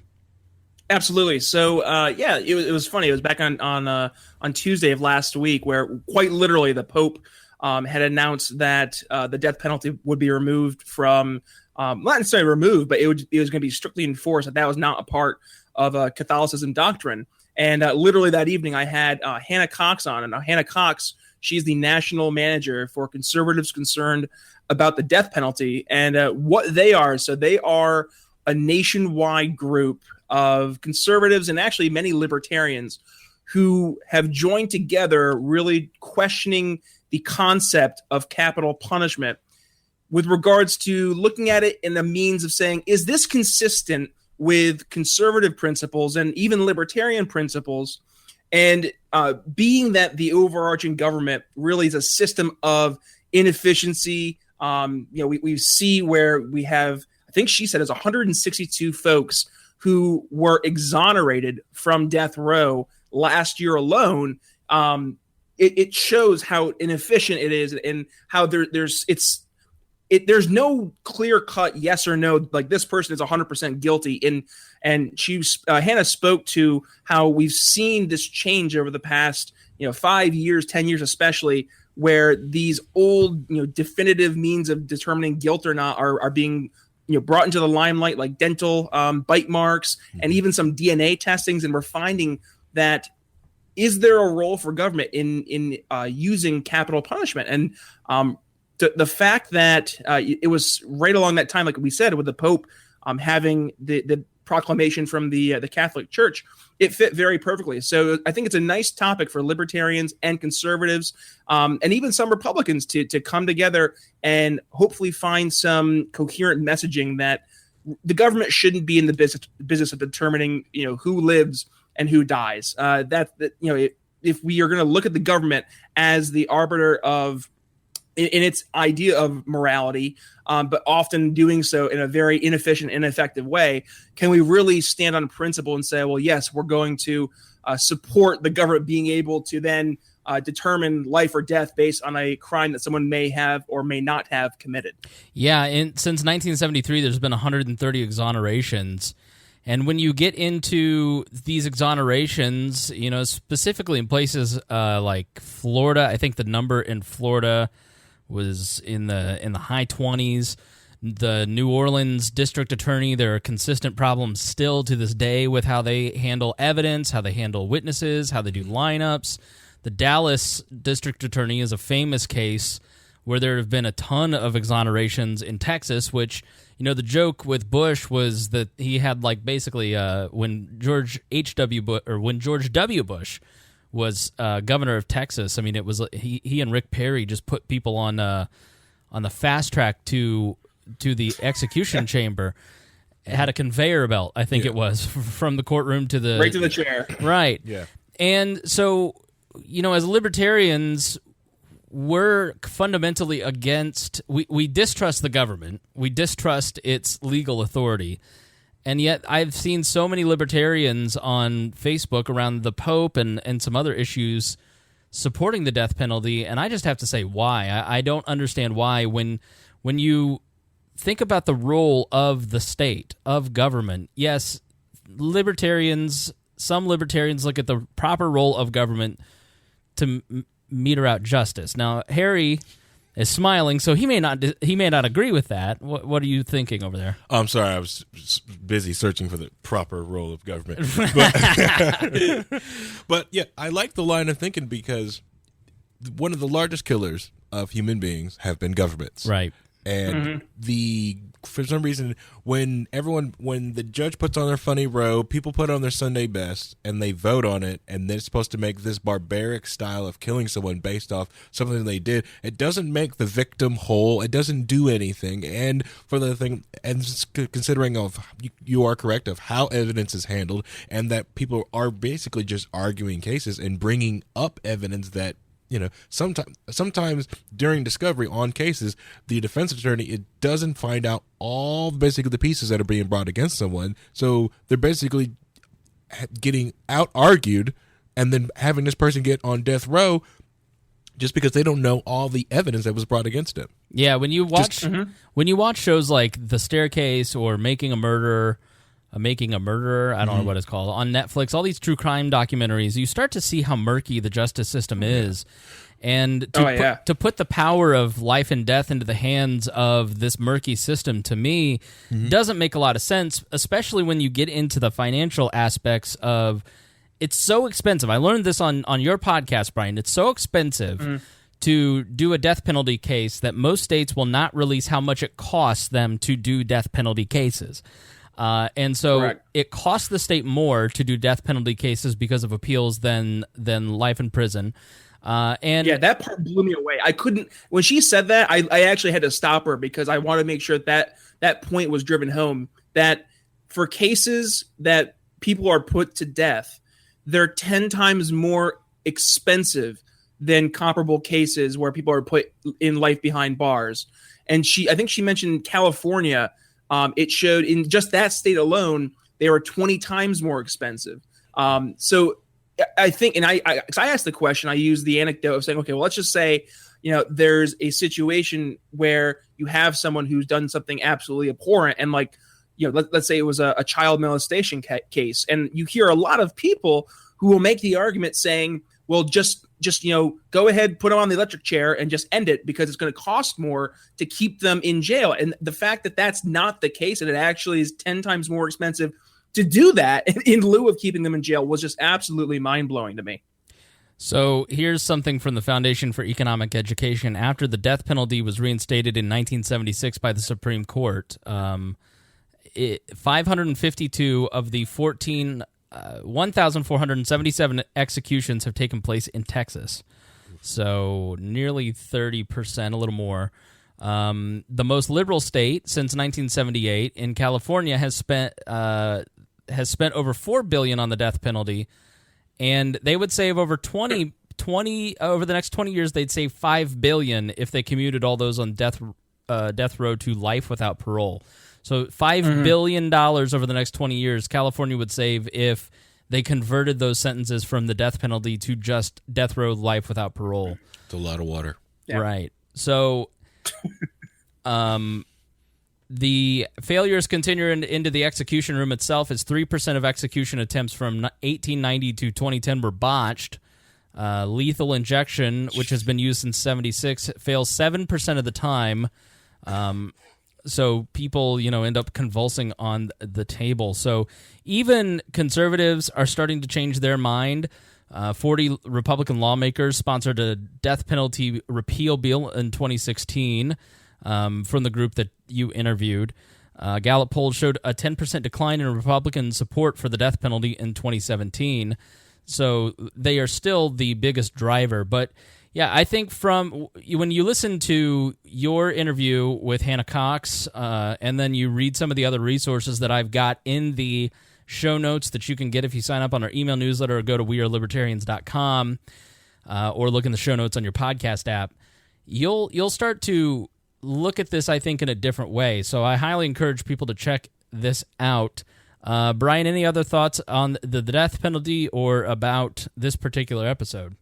Absolutely. So, it was funny. It was back on Tuesday of last week, where quite literally the Pope had announced that the death penalty would be removed from, not necessarily removed, but it was going to be strictly enforced. That was not a part of Catholicism doctrine. And literally that evening, I had Hannah Cox on. And Hannah Cox, she's the national manager for conservatives concerned about the death penalty. And what they are, so they are a nationwide group of conservatives and actually many libertarians who have joined together really questioning the concept of capital punishment with regards to looking at it in the means of saying, is this consistent with conservative principles and even libertarian principles? And being that the overarching government really is a system of inefficiency, we see where we have, I think she said, it's 162 folks who were exonerated from death row last year alone. It shows how inefficient it is and how there's no clear cut yes or no, like this person is 100% guilty. And Hannah spoke to how we've seen this change over the past 5 years, 10 years especially, where these old definitive means of determining guilt or not are being brought into the limelight, like dental bite marks and even some DNA testings. And we're finding that, is there a role for government in using capital punishment? And the fact that it was right along that time, like we said, with the Pope having the proclamation from the Catholic Church, it fit very perfectly. So I think it's a nice topic for libertarians and conservatives, and even some Republicans to come together and hopefully find some coherent messaging that the government shouldn't be in the business of determining who lives and who dies. If we are going to look at the government as the arbiter of in its idea of morality, but often doing so in a very inefficient, ineffective way, can we really stand on principle and say, well, yes, we're going to support the government being able to then determine life or death based on a crime that someone may have or may not have committed? Yeah, since 1973, there's been 130 exonerations. And when you get into these exonerations, specifically in places like Florida, I think the number in Florida was in the high 20s. The New Orleans district attorney, there are consistent problems still to this day with how they handle evidence, how they handle witnesses, how they do lineups. The Dallas district attorney is a famous case where there have been a ton of exonerations in Texas, which, the joke with Bush was that he had basically when George W. Bush was governor of Texas. I mean, it was he and Rick Perry just put people on the fast track to the execution chamber. It had a conveyor belt, I think it was, from the courtroom to the right to the chair. Right. Yeah. And so, as libertarians, we're fundamentally against. We distrust the government. We distrust its legal authority. And yet I've seen so many libertarians on Facebook around the Pope and some other issues supporting the death penalty, and I just have to say why. I don't understand why when you think about the role of the state, of government. Yes, some libertarians look at the proper role of government to meter out justice. Now, Harry is smiling, so he may not agree with that. What are you thinking over there? I'm sorry, I was busy searching for the proper role of government. But yeah, I like the line of thinking because one of the largest killers of human beings have been governments. Right. And for some reason, when the judge puts on their funny robe, people put on their Sunday best, and they vote on it, and they're supposed to make this barbaric style of killing someone based off something they did. It doesn't make the victim whole. It doesn't do anything. And for the thing, and considering you are correct of how evidence is handled, and that people are basically just arguing cases and bringing up evidence that, sometimes during discovery on cases, the defense attorney, it doesn't find out all basically the pieces that are being brought against someone. So they're basically getting out-argued and then having this person get on death row just because they don't know all the evidence that was brought against him. Yeah, when you watch shows like The Staircase or Making a Murderer, I don't know what it's called, on Netflix, all these true crime documentaries, you start to see how murky the justice system is. And to put the power of life and death into the hands of this murky system, to me, doesn't make a lot of sense, especially when you get into the financial aspects of, it's so expensive. I learned this on your podcast, Brian. It's so expensive to do a death penalty case that most states will not release how much it costs them to do death penalty cases. And so Correct. It costs the state more to do death penalty cases because of appeals than life in prison. And yeah, that part blew me away. I couldn't, when she said that, I actually had to stop her because I wanted to make sure that point was driven home, that for cases that people are put to death, they're 10 times more expensive than comparable cases where people are put in life behind bars. And I think she mentioned California. It showed in just that state alone, they were 20 times more expensive. So I think, and I asked the question, I used the anecdote of saying, okay, well, let's just say, there's a situation where you have someone who's done something absolutely abhorrent, and like, let's say it was a child molestation case, and you hear a lot of people who will make the argument saying, well, just go ahead, put them on the electric chair and just end it, because it's going to cost more to keep them in jail. And the fact that that's not the case, and it actually is 10 times more expensive to do that in lieu of keeping them in jail, was just absolutely mind-blowing to me. So here's something from the Foundation for Economic Education. After the death penalty was reinstated in 1976 by the Supreme Court, 552 of the 1,477 executions have taken place in Texas. So nearly 30%, a little more. The most liberal state since 1978 in California has spent over $4 billion on the death penalty, and they would save over 20 over the next 20 years. They'd save $5 billion if they commuted all those on death row to life without parole. So $5 billion over the next 20 years, California would save if they converted those sentences from the death penalty to just death row life without parole. It's a lot of water. Yeah. Right. So the failures continuing into the execution room itself is 3% of execution attempts from 1890 to 2010 were botched. Lethal injection, which has been used since 76, fails 7% of the time. So people, end up convulsing on the table. So even conservatives are starting to change their mind. 40 Republican lawmakers sponsored a death penalty repeal bill in 2016 from the group that you interviewed. Gallup polls showed a 10% decline in Republican support for the death penalty in 2017. So they are still the biggest driver. But yeah, I think when you listen to your interview with Hannah Cox, and then you read some of the other resources that I've got in the show notes that you can get if you sign up on our email newsletter or go to wearelibertarians.com, or look in the show notes on your podcast app, you'll start to look at this, I think, in a different way. So I highly encourage people to check this out. Brian, any other thoughts on the death penalty or about this particular episode?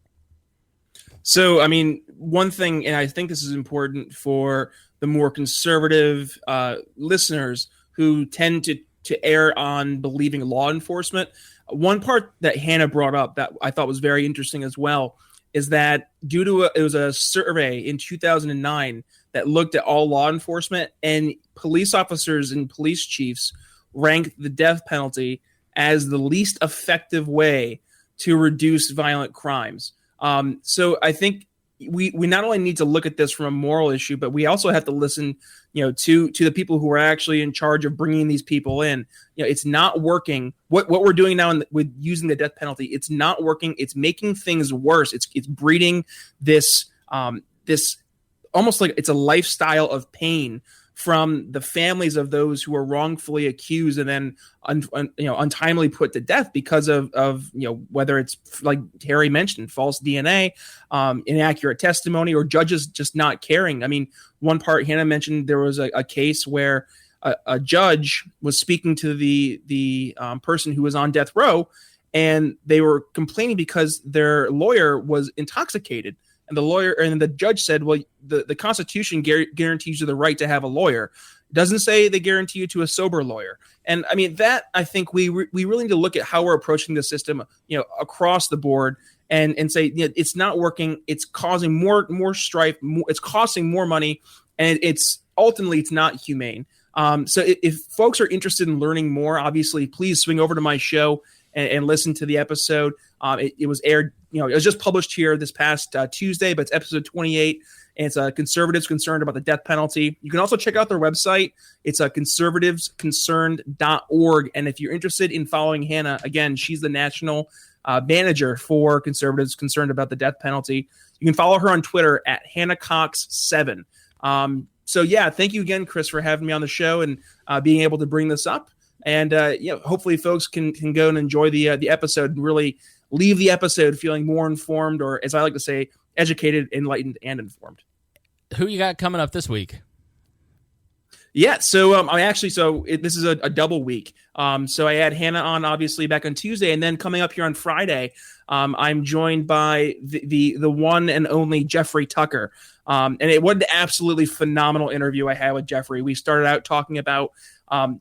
So, I mean, one thing, and I think this is important for the more conservative listeners who tend to err on believing law enforcement. One part that Hannah brought up that I thought was very interesting as well is that it was a survey in 2009 that looked at all law enforcement, and police officers and police chiefs ranked the death penalty as the least effective way to reduce violent crimes. So I think we not only need to look at this from a moral issue, but we also have to listen, to the people who are actually in charge of bringing these people in. It's not working. What we're doing now with using the death penalty, it's not working. It's making things worse. It's breeding this almost like it's a lifestyle of pain from the families of those who are wrongfully accused and then untimely put to death because of whether it's, like Terry mentioned, false DNA, inaccurate testimony, or judges just not caring. I mean, one part Hannah mentioned, there was a case where a judge was speaking to the person who was on death row, and they were complaining because their lawyer was intoxicated. And the judge said, well, the Constitution guarantees you the right to have a lawyer. It doesn't say they guarantee you to a sober lawyer. And I mean, that I think we really need to look at how we're approaching the system, across the board and say, it's not working. It's causing more strife. It's costing more money. And it's not humane. So if folks are interested in learning more, obviously, please swing over to my show and listen to the episode. It was aired, it was just published here this past Tuesday, but it's episode 28, and it's conservatives concerned about the death penalty. You can also check out their website. It's conservativesconcerned.org. And if you're interested in following Hannah, again, she's the national manager for conservatives concerned about the death penalty. You can follow her on Twitter at HannahCox7. So yeah, thank you again, Chris, for having me on the show and being able to bring this up. And hopefully folks can go and enjoy the episode and really leave the episode feeling more informed, or as I like to say, educated, enlightened, and informed. Who you got coming up this week? Yeah, so this is a double week. So I had Hannah on obviously back on Tuesday, and then coming up here on Friday, I'm joined by the one and only Jeffrey Tucker. And it was an absolutely phenomenal interview I had with Jeffrey. We started out talking about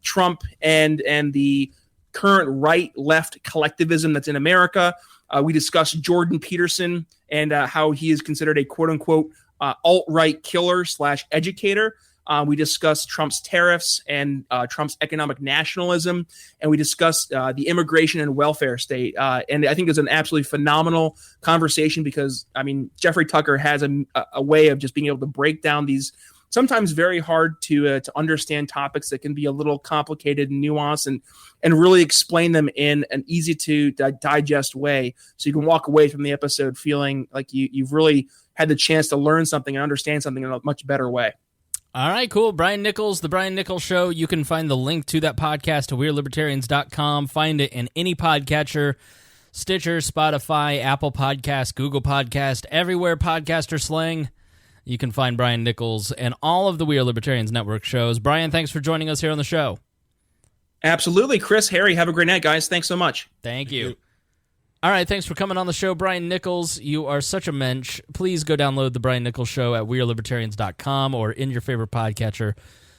Trump and the current right-left collectivism that's in America. We discussed Jordan Petersen and how he is considered a quote-unquote alt-right killer / educator. We discussed Trump's tariffs and Trump's economic nationalism, and we discussed the immigration and welfare state. And I think it was an absolutely phenomenal conversation because, I mean, Jeffrey Tucker has a way of just being able to break down these sometimes very hard to understand topics that can be a little complicated and nuanced, and really explain them in an easy to digest way, so you can walk away from the episode feeling like you've really had the chance to learn something and understand something in a much better way. All right, cool. Brian Nichols, The Brian Nichols Show. You can find the link to that podcast at WeareLibertarians.com. Find it in any podcatcher, Stitcher, Spotify, Apple Podcast, Google Podcast, everywhere podcasts are slang. You can find Brian Nichols and all of the We Are Libertarians Network shows. Brian, thanks for joining us here on the show. Absolutely. Chris, Harry, have a great night, guys. Thanks so much. Thank you. All right, thanks for coming on the show, Brian Nichols. You are such a mensch. Please go download The Brian Nichols Show at WeareLibertarians.com or in your favorite podcatcher.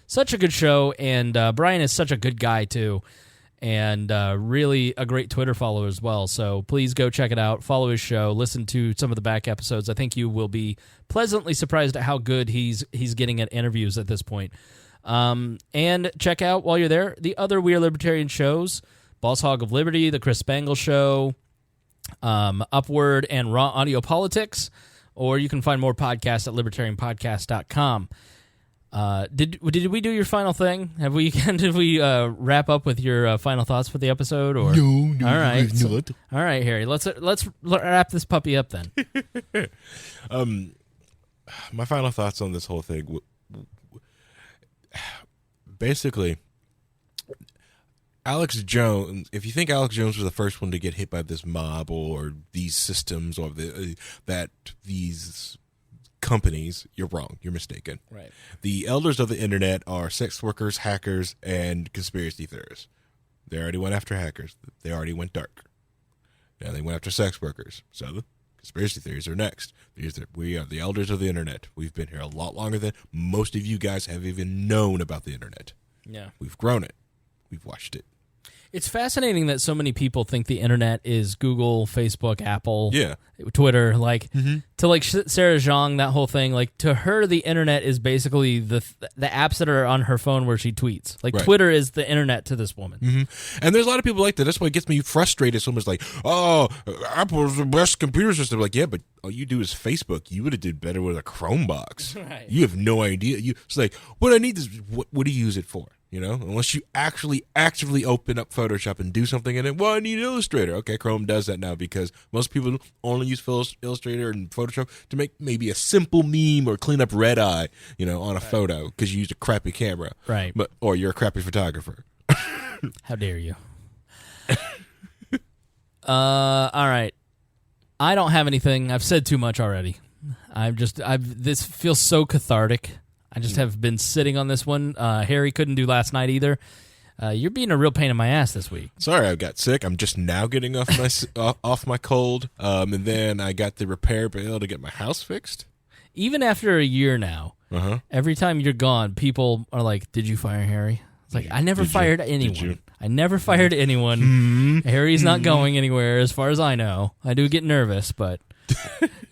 Such a good show, and Brian is such a good guy, too, and really a great Twitter follower as well. So please go check it out, follow his show, listen to some of the back episodes. I think you will be pleasantly surprised at how good he's getting at interviews at this point. And check out, while you're there, the other We Are Libertarian shows, Boss Hog of Liberty, The Chris Spangle Show, Upward, and Raw Audio Politics, or you can find more podcasts at libertarianpodcast.com. Did we do your final thing? Did we wrap up with your final thoughts for the episode? Or No. All right, all right, Harry. Let's wrap this puppy up then. My final thoughts on this whole thing. Basically, Alex Jones, if you think Alex Jones was the first one to get hit by this mob or these systems or these companies, you're wrong. You're mistaken. Right. The elders of the internet are sex workers, hackers, and conspiracy theorists. They already went after hackers. They already went dark. Now they went after sex workers. So the conspiracy theories are next. We are the elders of the internet. We've been here a lot longer than most of you guys have even known about the internet. Yeah. We've grown it. We've watched it. It's fascinating that so many people think the internet is Google, Facebook, Apple, Yeah. Twitter. Like to Sarah Zhang, that whole thing. Like to her, the internet is basically the apps that are on her phone where she tweets. Like Right. Twitter is the internet to this woman. And there's a lot of people like that. That's why it gets me frustrated. Someone's like, "Oh, Apple's the best computer system." Like, yeah, but all you do is Facebook. You would have did better with a Chromebox. Right. You have no idea. It's like, what I need this. What do you use it for? You know, unless you actually actively open up Photoshop and do something in it. Well, I need Illustrator. Okay, Chrome does that now because most people only use Illustrator and Photoshop to make maybe a simple meme or clean up red eye, on a photo because you used a crappy camera. Right. Or you're a crappy photographer. How dare you? All right. I don't have anything. I've said too much already. This feels so cathartic. I just have been sitting on this one. Harry couldn't do last night either. You're being a real pain in my ass this week. Sorry, I got sick. I'm just now getting off my off my cold, and then I got the repair bill to get my house fixed. Even after a year now, every time you're gone, people are like, "Did you fire Harry?" It's like, I never fired anyone. I never fired anyone. Harry's not going anywhere, as far as I know. I do get nervous, but.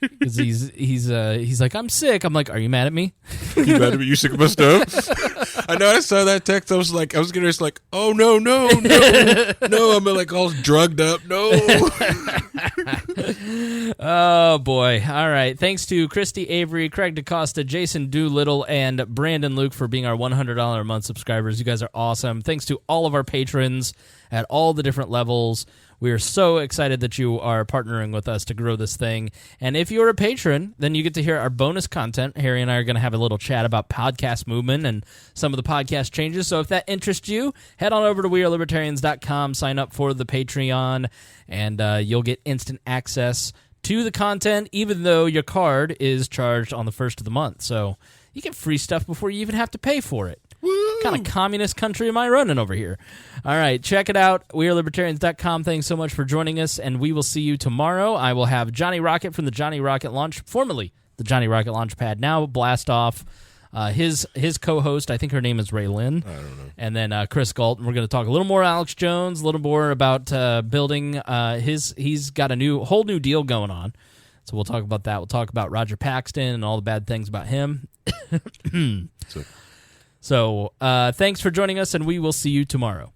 Because he's like, I'm sick. I'm like, are you mad at me? You mad at me? You sick of my stuff? I know. I saw that text. I was getting just like, oh no, I'm like all drugged up. No. Oh boy. All right. Thanks to Christy Avery, Craig DaCosta, Jason Doolittle, and Brandon Luke for being our $100 a month subscribers. You guys are awesome. Thanks to all of our patrons at all the different levels. We are so excited that you are partnering with us to grow this thing. And if you're a patron, then you get to hear our bonus content. Harry and I are going to have a little chat about podcast movement and some of the podcast changes. So if that interests you, head on over to WeareLibertarians.com, sign up for the Patreon, and you'll get instant access to the content, even though your card is charged on the first of the month. So you get free stuff before you even have to pay for it. Woo! kind of communist country am I running over here? All right, check it out. WeAreLibertarians.com. Thanks so much for joining us, and we will see you tomorrow. I will have Johnny Rocket from the Johnny Rocket Launch, formerly the Johnny Rocket Launchpad, now blast off. His co-host, I think her name is Ray Lynn. I don't know. And then Chris Galt. We're going to talk a little more Alex Jones, a little more about building he's got a whole new deal going on. So we'll talk about that. We'll talk about Roger Paxton and all the bad things about him. So thanks for joining us, and we will see you tomorrow.